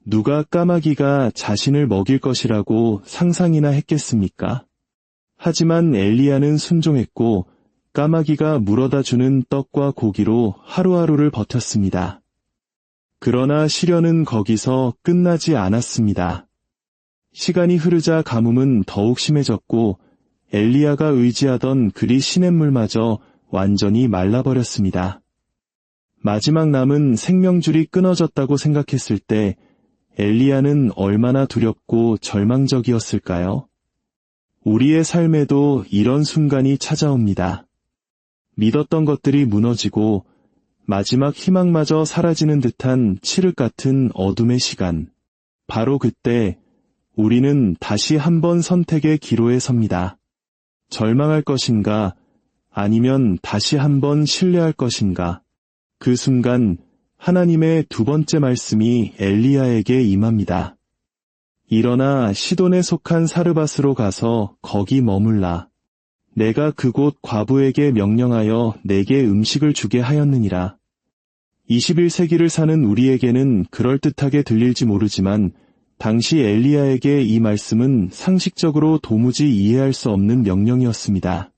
누가 까마귀가 자신을 먹일 것이라고 상상이나 했겠습니까? 하지만 엘리야는 순종했고 까마귀가 물어다 주는 떡과 고기로 하루하루를 버텼습니다. 그러나 시련은 거기서 끝나지 않았습니다. 시간이 흐르자 가뭄은 더욱 심해졌고 엘리야가 의지하던 그리 시냇물마저 완전히 말라버렸습니다. 마지막 남은 생명줄이 끊어졌다고 생각했을 때 엘리야는 얼마나 두렵고 절망적이었을까요? 우리의 삶에도 이런 순간이 찾아옵니다. 믿었던 것들이 무너지고 마지막 희망마저 사라지는 듯한 칠흑 같은 어둠의 시간. 바로 그때 우리는 다시 한번 선택의 기로에 섭니다. 절망할 것인가, 아니면 다시 한번 신뢰할 것인가. 그 순간 하나님의 두 번째 말씀이 엘리야에게 임합니다. 일어나 시돈에 속한 사르밧으로 가서 거기 머물라. 내가 그곳 과부에게 명령하여 내게 음식을 주게 하였느니라. 21세기를 사는 우리에게는 그럴듯하게 들릴지 모르지만 당시 엘리야에게 이 말씀은 상식적으로 도무지 이해할 수 없는 명령이었습니다.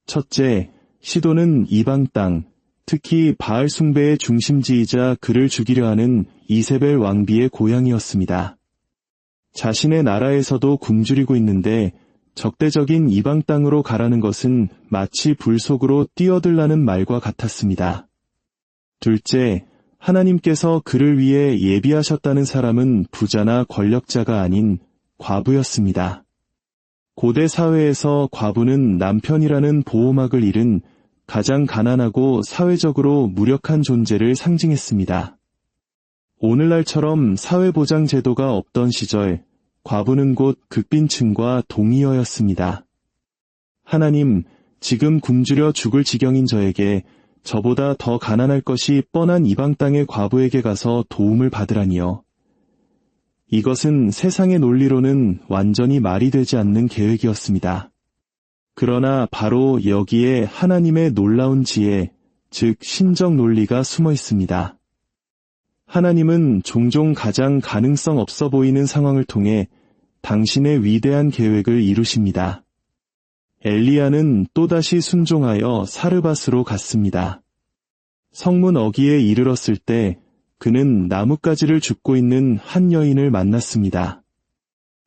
첫째, 시돈은 이방 땅, 특히 바알 숭배의 중심지이자 그를 죽이려 하는 이세벨 왕비의 고향이었습니다. 자신의 나라에서도 굶주리고 있는데 적대적인 이방 땅으로 가라는 것은 마치 불 속으로 뛰어들라는 말과 같았습니다. 둘째, 하나님께서 그를 위해 예비하셨다는 사람은 부자나 권력자가 아닌 과부였습니다. 고대 사회에서 과부는 남편이라는 보호막을 잃은 가장 가난하고 사회적으로 무력한 존재를 상징했습니다. 오늘날처럼 사회보장 제도가 없던 시절, 과부는 곧 극빈층과 동의어였습니다. 하나님, 지금 굶주려 죽을 지경인 저에게 저보다 더 가난할 것이 뻔한 이방 땅의 과부에게 가서 도움을 받으라니요. 이것은 세상의 논리로는 완전히 말이 되지 않는 계획이었습니다. 그러나 바로 여기에 하나님의 놀라운 지혜, 즉 신적 논리가 숨어 있습니다. 하나님은 종종 가장 가능성 없어 보이는 상황을 통해 당신의 위대한 계획을 이루십니다. 엘리야는 또다시 순종하여 사르밧으로 갔습니다. 성문 어귀에 이르렀을 때 그는 나뭇가지를 줍고 있는 한 여인을 만났습니다.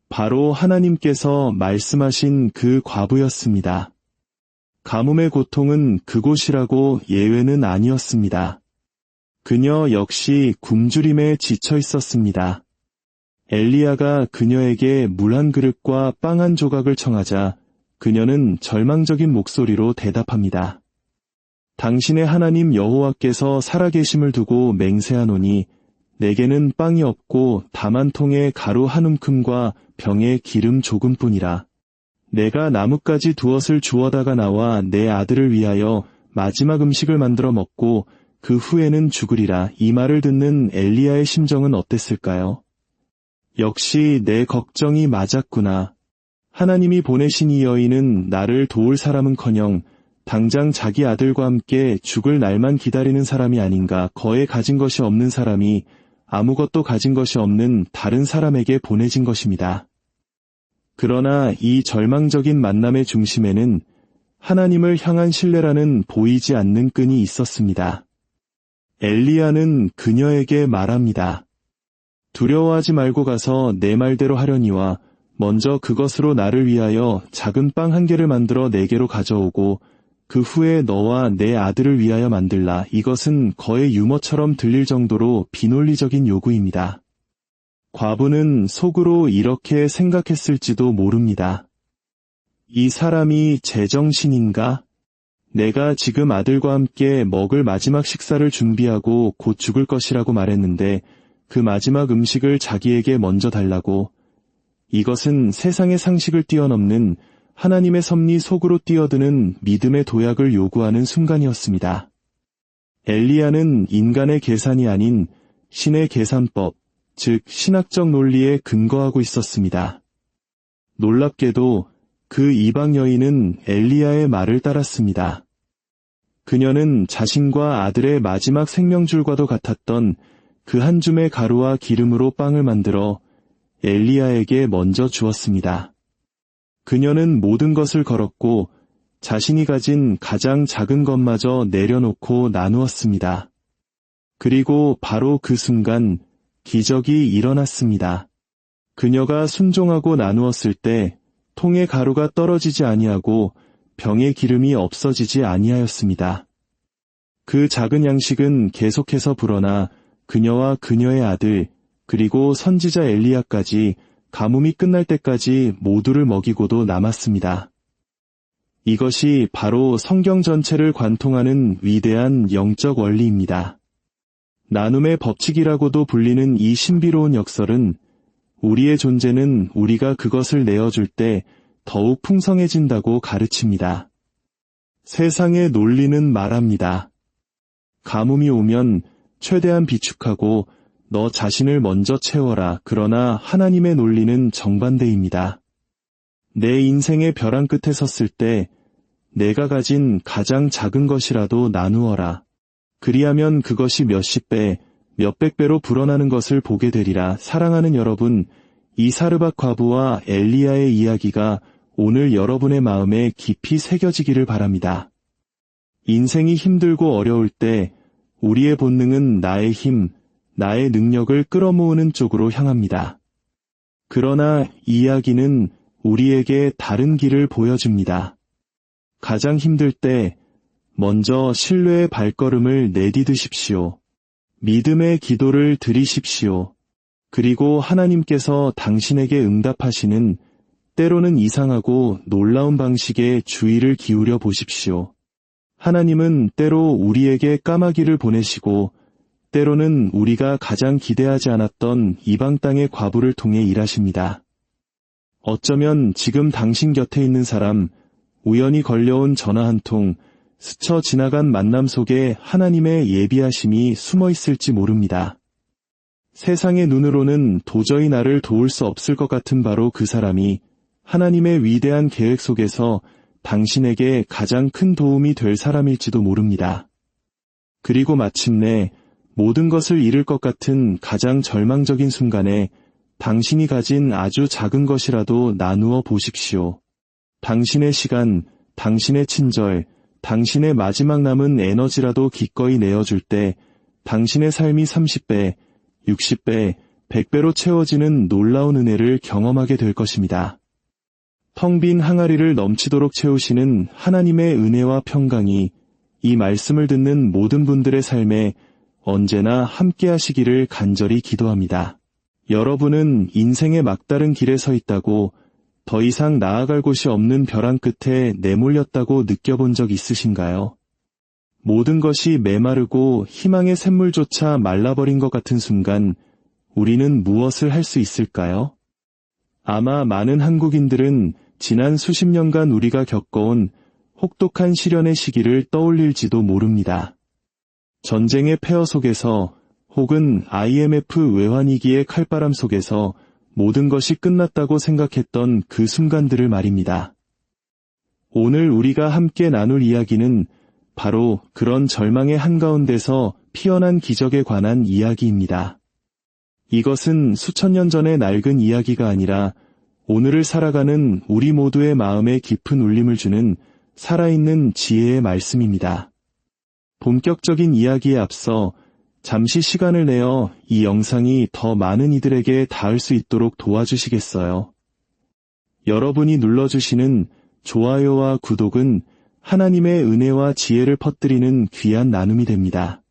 바로 하나님께서 말씀하신 그 과부였습니다. 가뭄의 고통은 그곳이라고 예외는 아니었습니다. 그녀 역시 굶주림에 지쳐 있었습니다. 엘리야가 그녀에게 물 한 그릇과 빵 한 조각을 청하자 그녀는 절망적인 목소리로 대답합니다. 당신의 하나님 여호와께서 살아계심을 두고 맹세하노니 내게는 빵이 없고 다만 통에 가루 한 움큼과 병에 기름 조금뿐이라. 내가 나뭇가지 두엇을 주워다가 나와 내 아들을 위하여 마지막 음식을 만들어 먹고 그 후에는 죽으리라. 이 말을 듣는 엘리야의 심정은 어땠을까요? 역시 내 걱정이 맞았구나. 하나님이 보내신 이 여인은 나를 도울 사람은커녕 당장 자기 아들과 함께 죽을 날만 기다리는 사람이 아닌가. 거에 가진 것이 없는 사람이 아무것도 가진 것이 없는 다른 사람에게 보내진 것입니다. 그러나 이 절망적인 만남의 중심에는 하나님을 향한 신뢰라는 보이지 않는 끈이 있었습니다. 엘리야는 그녀에게 말합니다. 두려워하지 말고 가서 내 말대로 하려니와 먼저 그것으로 나를 위하여 작은 빵 한 개를 만들어 내게로 가져오고 그 후에 너와 내 아들을 위하여 만들라. 이것은 거의 유머처럼 들릴 정도로 비논리적인 요구입니다. 과부는 속으로 이렇게 생각했을지도 모릅니다. 이 사람이 제정신인가? 내가 지금 아들과 함께 먹을 마지막 식사를 준비하고 곧 죽을 것이라고 말했는데 그 마지막 음식을 자기에게 먼저 달라고. 이것은 세상의 상식을 뛰어넘는 하나님의 섭리 속으로 뛰어드는 믿음의 도약을 요구하는 순간이었습니다. 엘리야는 인간의 계산이 아닌 신의 계산법, 즉 신학적 논리에 근거하고 있었습니다. 놀랍게도 그 이방 여인은 엘리야의 말을 따랐습니다. 그녀는 자신과 아들의 마지막 생명줄과도 같았던 그 한 줌의 가루와 기름으로 빵을 만들어 엘리야에게 먼저 주었습니다. 그녀는 모든 것을 걸었고 자신이 가진 가장 작은 것마저 내려놓고 나누었습니다. 그리고 바로 그 순간 기적이 일어났습니다. 그녀가 순종하고 나누었을 때 통의 가루가 떨어지지 아니하고 병의 기름이 없어지지 아니하였습니다. 그 작은 양식은 계속해서 불어나 그녀와 그녀의 아들 그리고 선지자 엘리야까지 가뭄이 끝날 때까지 모두를 먹이고도 남았습니다. 이것이 바로 성경 전체를 관통하는 위대한 영적 원리입니다. 나눔의 법칙이라고도 불리는 이 신비로운 역설은 우리의 존재는 우리가 그것을 내어줄 때 더욱 풍성해진다고 가르칩니다. 세상의 논리는 말합니다. 가뭄이 오면 최대한 비축하고 너 자신을 먼저 채워라. 그러나 하나님의 논리는 정반대입니다. 내 인생의 벼랑 끝에 섰을 때 내가 가진 가장 작은 것이라도 나누어라. 그리하면 그것이 몇십 배, 몇백 배로 불어나는 것을 보게 되리라. 사랑하는 여러분, 이 사르밧 과부와 엘리야의 이야기가 오늘 여러분의 마음에 깊이 새겨지기를 바랍니다. 인생이 힘들고 어려울 때 우리의 본능은 나의 힘, 나의 능력을 끌어모으는 쪽으로 향합니다. 그러나 이 이야기는 우리에게 다른 길을 보여줍니다. 가장 힘들 때 먼저 신뢰의 발걸음을 내디드십시오. 믿음의 기도를 드리십시오. 그리고 하나님께서 당신에게 응답하시는 때로는 이상하고 놀라운 방식의 주의를 기울여 보십시오. 하나님은 때로 우리에게 까마귀를 보내시고 때로는 우리가 가장 기대하지 않았던 이방 땅의 과부를 통해 일하십니다. 어쩌면 지금 당신 곁에 있는 사람, 우연히 걸려온 전화 한 통, 스쳐 지나간 만남 속에 하나님의 예비하심이 숨어 있을지 모릅니다. 세상의 눈으로는 도저히 나를 도울 수 없을 것 같은 바로 그 사람이 하나님의 위대한 계획 속에서 당신에게 가장 큰 도움이 될 사람일지도 모릅니다. 그리고 마침내 모든 것을 잃을 것 같은 가장 절망적인 순간에 당신이 가진 아주 작은 것이라도 나누어 보십시오. 당신의 시간, 당신의 친절, 당신의 마지막 남은 에너지라도 기꺼이 내어줄 때 당신의 삶이 30배, 60배, 100배로 채워지는 놀라운 은혜를 경험하게 될 것입니다. 텅 빈 항아리를 넘치도록 채우시는 하나님의 은혜와 평강이 이 말씀을 듣는 모든 분들의 삶에 언제나 함께 하시기를 간절히 기도합니다. 여러분은 인생의 막다른 길에 서 있다고 더 이상 나아갈 곳이 없는 벼랑 끝에 내몰렸다고 느껴본 적 있으신가요? 모든 것이 메마르고 희망의 샘물조차 말라버린 것 같은 순간 우리는 무엇을 할 수 있을까요? 아마 많은 한국인들은 지난 수십 년간 우리가 겪어온 혹독한 시련의 시기를 떠올릴지도 모릅니다. 전쟁의 폐허 속에서 혹은 IMF 외환위기의 칼바람 속에서 모든 것이 끝났다고 생각했던 그 순간들을 말입니다. 오늘 우리가 함께 나눌 이야기는 바로 그런 절망의 한가운데서 피어난 기적에 관한 이야기입니다. 이것은 수천 년 전의 낡은 이야기가 아니라 오늘을 살아가는 우리 모두의 마음에 깊은 울림을 주는 살아있는 지혜의 말씀입니다. 본격적인 이야기에 앞서 잠시 시간을 내어 이 영상이 더 많은 이들에게 닿을 수 있도록 도와주시겠어요? 여러분이 눌러주시는 좋아요와 구독은 하나님의 은혜와 지혜를 퍼뜨리는 귀한 나눔이 됩니다.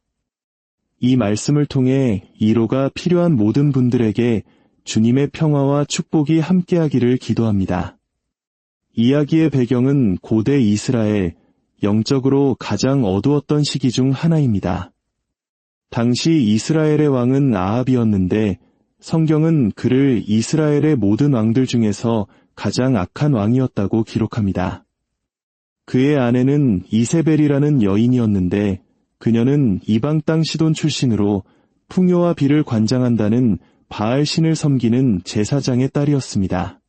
이 말씀을 통해 위로가 필요한 모든 분들에게 주님의 평화와 축복이 함께하기를 기도합니다. 이야기의 배경은 고대 이스라엘, 영적으로 가장 어두웠던 시기 중 하나입니다. 당시 이스라엘의 왕은 아합이었는데 성경은 그를 이스라엘의 모든 왕들 중에서 가장 악한 왕이었다고 기록합니다. 그의 아내는 이세벨이라는 여인이었는데 그녀는 이방 땅 시돈 출신으로 풍요와 비를 관장한다는 바알 신을 섬기는 제사장의 딸이었습니다.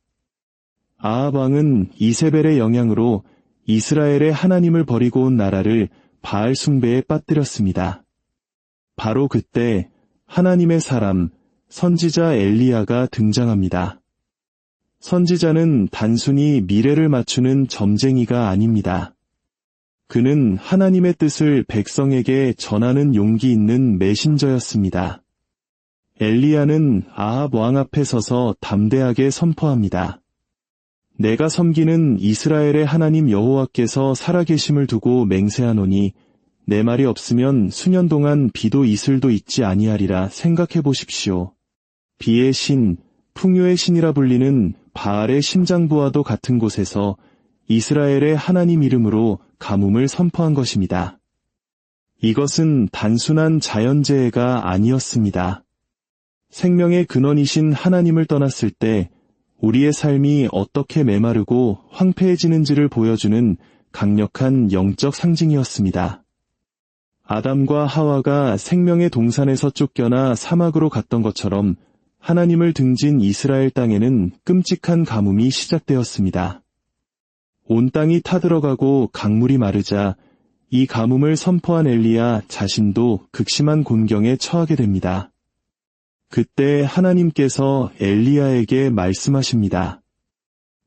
아합 왕은 이세벨의 영향으로 이스라엘의 하나님을 버리고 온 나라를 바알 숭배에 빠뜨렸습니다. 바로 그때 하나님의 사람, 선지자 엘리야가 등장합니다. 선지자는 단순히 미래를 맞추는 점쟁이가 아닙니다. 그는 하나님의 뜻을 백성에게 전하는 용기 있는 메신저였습니다. 엘리야는 아합 왕 앞에 서서 담대하게 선포합니다. 내가 섬기는 이스라엘의 하나님 여호와께서 살아계심을 두고 맹세하노니 내 말이 없으면 수년 동안 비도 이슬도 있지 아니하리라 생각해 보십시오. 비의 신, 풍요의 신이라 불리는 바알의 심장부와도 같은 곳에서 이스라엘의 하나님 이름으로 가뭄을 선포한 것입니다. 이것은 단순한 자연재해가 아니었습니다. 생명의 근원이신 하나님을 떠났을 때 우리의 삶이 어떻게 메마르고 황폐해지는지를 보여주는 강력한 영적 상징이었습니다. 아담과 하와가 생명의 동산에서 쫓겨나 사막으로 갔던 것처럼 하나님을 등진 이스라엘 땅에는 끔찍한 가뭄이 시작되었습니다. 온 땅이 타들어가고 강물이 마르자 이 가뭄을 선포한 엘리야 자신도 극심한 곤경에 처하게 됩니다. 그때 하나님께서 엘리야에게 말씀하십니다.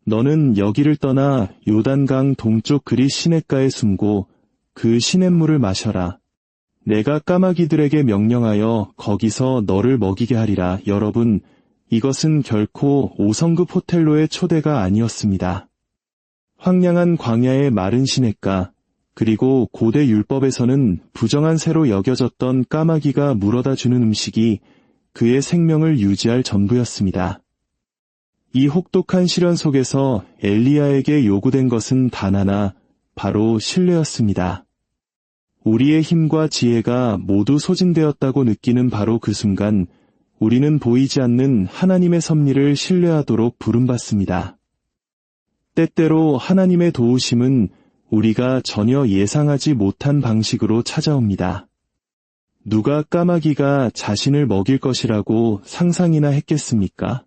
너는 여기를 떠나 요단강 동쪽 그리 시냇가에 숨고 그 시냇물을 마셔라. 내가 까마귀들에게 명령하여 거기서 너를 먹이게 하리라. 여러분, 이것은 결코 5성급 호텔로의 초대가 아니었습니다. 황량한 광야의 마른 시냇가, 그리고 고대 율법에서는 부정한 새로 여겨졌던 까마귀가 물어다 주는 음식이 그의 생명을 유지할 전부였습니다. 이 혹독한 시련 속에서 엘리야에게 요구된 것은 단 하나, 바로 신뢰였습니다. 우리의 힘과 지혜가 모두 소진되었다고 느끼는 바로 그 순간 우리는 보이지 않는 하나님의 섭리를 신뢰하도록 부름받습니다. 때때로 하나님의 도우심은 우리가 전혀 예상하지 못한 방식으로 찾아옵니다. 누가 까마귀가 자신을 먹일 것이라고 상상이나 했겠습니까?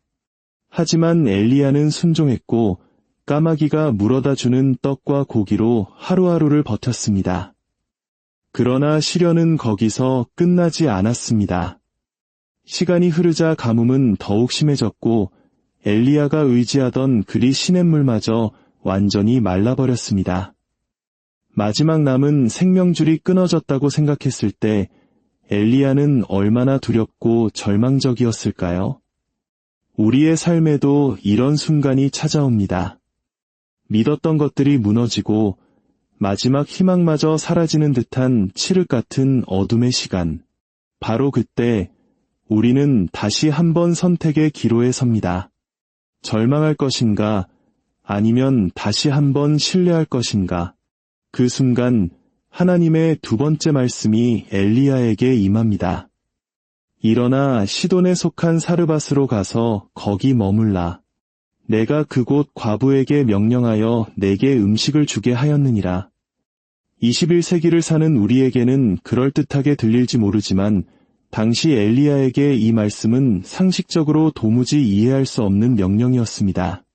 하지만 엘리야는 순종했고 까마귀가 물어다 주는 떡과 고기로 하루하루를 버텼습니다. 그러나 시련은 거기서 끝나지 않았습니다. 시간이 흐르자 가뭄은 더욱 심해졌고 엘리야가 의지하던 그리 시냇물마저 완전히 말라버렸습니다. 마지막 남은 생명줄이 끊어졌다고 생각했을 때 엘리야는 얼마나 두렵고 절망적이었을까요? 우리의 삶에도 이런 순간이 찾아옵니다. 믿었던 것들이 무너지고 마지막 희망마저 사라지는 듯한 칠흑 같은 어둠의 시간. 바로 그때 우리는 다시 한번 선택의 기로에 섭니다. 절망할 것인가, 아니면 다시 한번 신뢰할 것인가. 그 순간 하나님의 두 번째 말씀이 엘리야에게 임합니다. 일어나 시돈에 속한 사르밧으로 가서 거기 머물라. 내가 그곳 과부에게 명령하여 내게 음식을 주게 하였느니라. 21세기를 사는 우리에게는 그럴듯하게 들릴지 모르지만 당시 엘리야에게 이 말씀은 상식적으로 도무지 이해할 수 없는 명령이었습니다.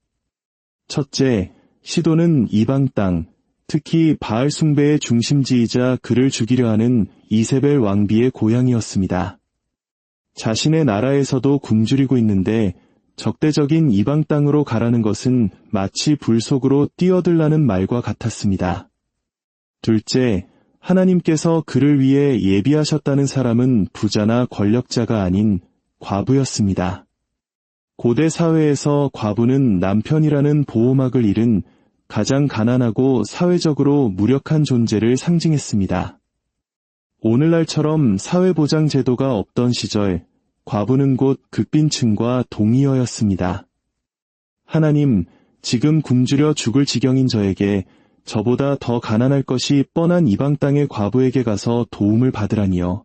첫째, 시돈은 이방 땅, 특히 바알 숭배의 중심지이자 그를 죽이려 하는 이세벨 왕비의 고향이었습니다. 자신의 나라에서도 굶주리고 있는데 적대적인 이방 땅으로 가라는 것은 마치 불 속으로 뛰어들라는 말과 같았습니다. 둘째, 하나님께서 그를 위해 예비하셨다는 사람은 부자나 권력자가 아닌 과부였습니다. 고대 사회에서 과부는 남편이라는 보호막을 잃은 가장 가난하고 사회적으로 무력한 존재를 상징했습니다. 오늘날처럼 사회보장 제도가 없던 시절, 과부는 곧 극빈층과 동의어였습니다. 하나님, 지금 굶주려 죽을 지경인 저에게 저보다 더 가난할 것이 뻔한 이방 땅의 과부에게 가서 도움을 받으라니요.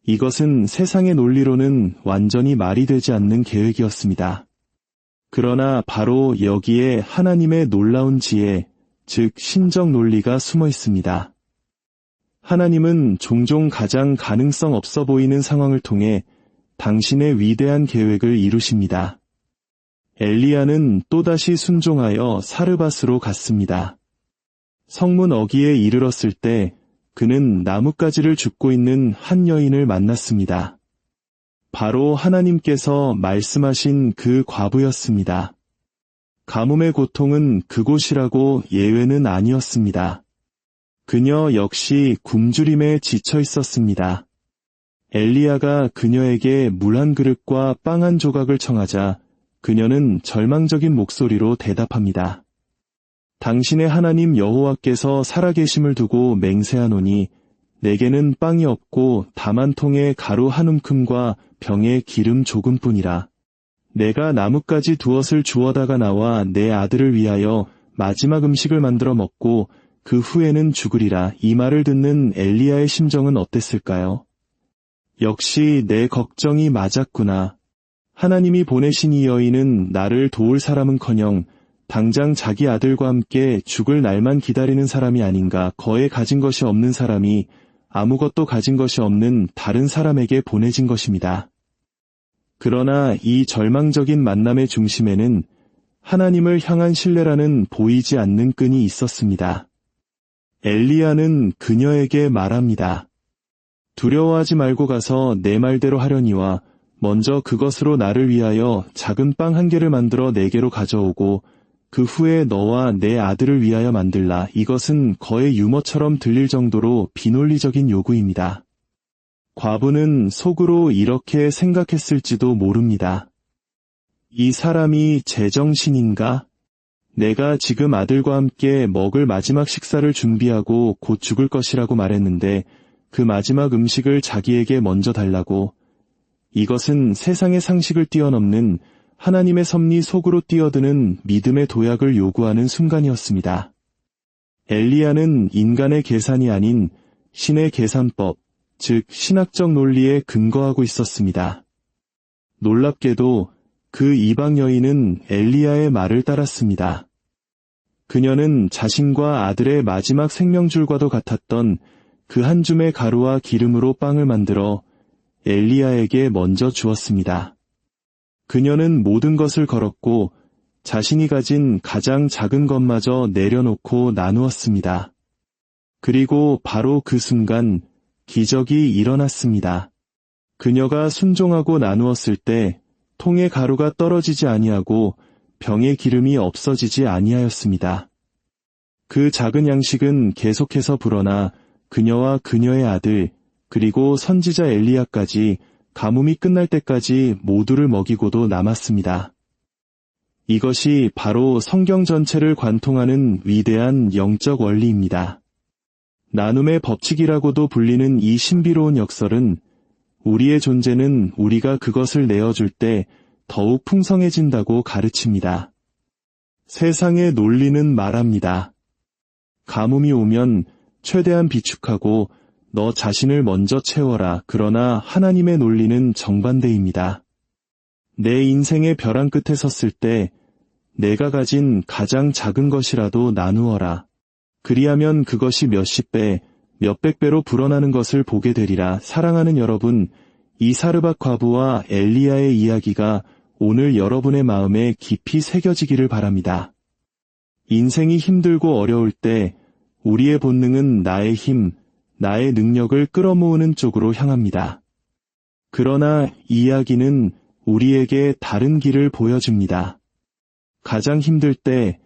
이것은 세상의 논리로는 완전히 말이 되지 않는 계획이었습니다. 그러나 바로 여기에 하나님의 놀라운 지혜, 즉 신적 논리가 숨어 있습니다. 하나님은 종종 가장 가능성 없어 보이는 상황을 통해 당신의 위대한 계획을 이루십니다. 엘리야는 또다시 순종하여 사르밧으로 갔습니다. 성문 어귀에 이르렀을 때 그는 나뭇가지를 줍고 있는 한 여인을 만났습니다. 바로 하나님께서 말씀하신 그 과부였습니다. 가뭄의 고통은 그곳이라고 예외는 아니었습니다. 그녀 역시 굶주림에 지쳐 있었습니다. 엘리야가 그녀에게 물 한 그릇과 빵 한 조각을 청하자 그녀는 절망적인 목소리로 대답합니다. 당신의 하나님 여호와께서 살아계심을 두고 맹세하노니 내게는 빵이 없고 다만 통에 가루 한 움큼과 병에 기름 조금뿐이라. 내가 나뭇가지 두엇을 주워다가 나와 내 아들을 위하여 마지막 음식을 만들어 먹고 그 후에는 죽으리라. 이 말을 듣는 엘리야의 심정은 어땠을까요? 역시 내 걱정이 맞았구나. 하나님이 보내신 이 여인은 나를 도울 사람은커녕 당장 자기 아들과 함께 죽을 날만 기다리는 사람이 아닌가. 거에 가진 것이 없는 사람이 아무것도 가진 것이 없는 다른 사람에게 보내진 것입니다. 그러나 이 절망적인 만남의 중심에는 하나님을 향한 신뢰라는 보이지 않는 끈이 있었습니다. 엘리야는 그녀에게 말합니다. 두려워하지 말고 가서 내 말대로 하려니와 먼저 그것으로 나를 위하여 작은 빵 한 개를 만들어 내게로 가져오고 그 후에 너와 내 아들을 위하여 만들라. 이것은 거의 유머처럼 들릴 정도로 비논리적인 요구입니다. 과부는 속으로 이렇게 생각했을지도 모릅니다. 이 사람이 제정신인가? 내가 지금 아들과 함께 먹을 마지막 식사를 준비하고 곧 죽을 것이라고 말했는데 그 마지막 음식을 자기에게 먼저 달라고. 이것은 세상의 상식을 뛰어넘는 하나님의 섭리 속으로 뛰어드는 믿음의 도약을 요구하는 순간이었습니다. 엘리야는 인간의 계산이 아닌 신의 계산법, 즉 신학적 논리에 근거하고 있었습니다. 놀랍게도 그 이방 여인은 엘리야의 말을 따랐습니다. 그녀는 자신과 아들의 마지막 생명줄과도 같았던 그 한 줌의 가루와 기름으로 빵을 만들어 엘리야에게 먼저 주었습니다. 그녀는 모든 것을 걸었고 자신이 가진 가장 작은 것마저 내려놓고 나누었습니다. 그리고 바로 그 순간 기적이 일어났습니다. 그녀가 순종하고 나누었을 때 통의 가루가 떨어지지 아니하고 병의 기름이 없어지지 아니하였습니다. 그 작은 양식은 계속해서 불어나 그녀와 그녀의 아들 그리고 선지자 엘리야까지 가뭄이 끝날 때까지 모두를 먹이고도 남았습니다. 이것이 바로 성경 전체를 관통하는 위대한 영적 원리입니다. 나눔의 법칙이라고도 불리는 이 신비로운 역설은 우리의 존재는 우리가 그것을 내어줄 때 더욱 풍성해진다고 가르칩니다. 세상의 논리는 말합니다. 가뭄이 오면 최대한 비축하고 너 자신을 먼저 채워라. 그러나 하나님의 논리는 정반대입니다. 내 인생의 벼랑 끝에 섰을 때 내가 가진 가장 작은 것이라도 나누어라. 그리하면 그것이 몇십 배, 몇백 배로 불어나는 것을 보게 되리라. 사랑하는 여러분, 이 사르밧 과부와 엘리야의 이야기가 오늘 여러분의 마음에 깊이 새겨지기를 바랍니다. 인생이 힘들고 어려울 때 우리의 본능은 나의 힘, 나의 능력을 끌어모으는 쪽으로 향합니다. 그러나 이 이야기는 우리에게 다른 길을 보여줍니다. 가장 힘들 때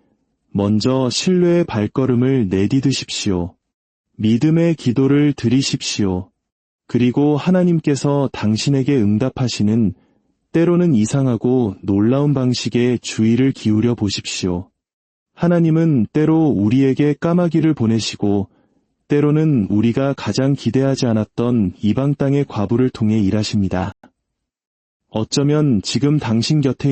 먼저 신뢰의 발걸음을 내디드십시오. 믿음의 기도를 드리십시오. 그리고 하나님께서 당신에게 응답하시는 때로는 이상하고 놀라운 방식의 주의를 기울여 보십시오. 하나님은 때로 우리에게 까마귀를 보내시고 때로는 우리가 가장 기대하지 않았던 이방 땅의 과부를 통해 일하십니다. 어쩌면 지금 당신 곁에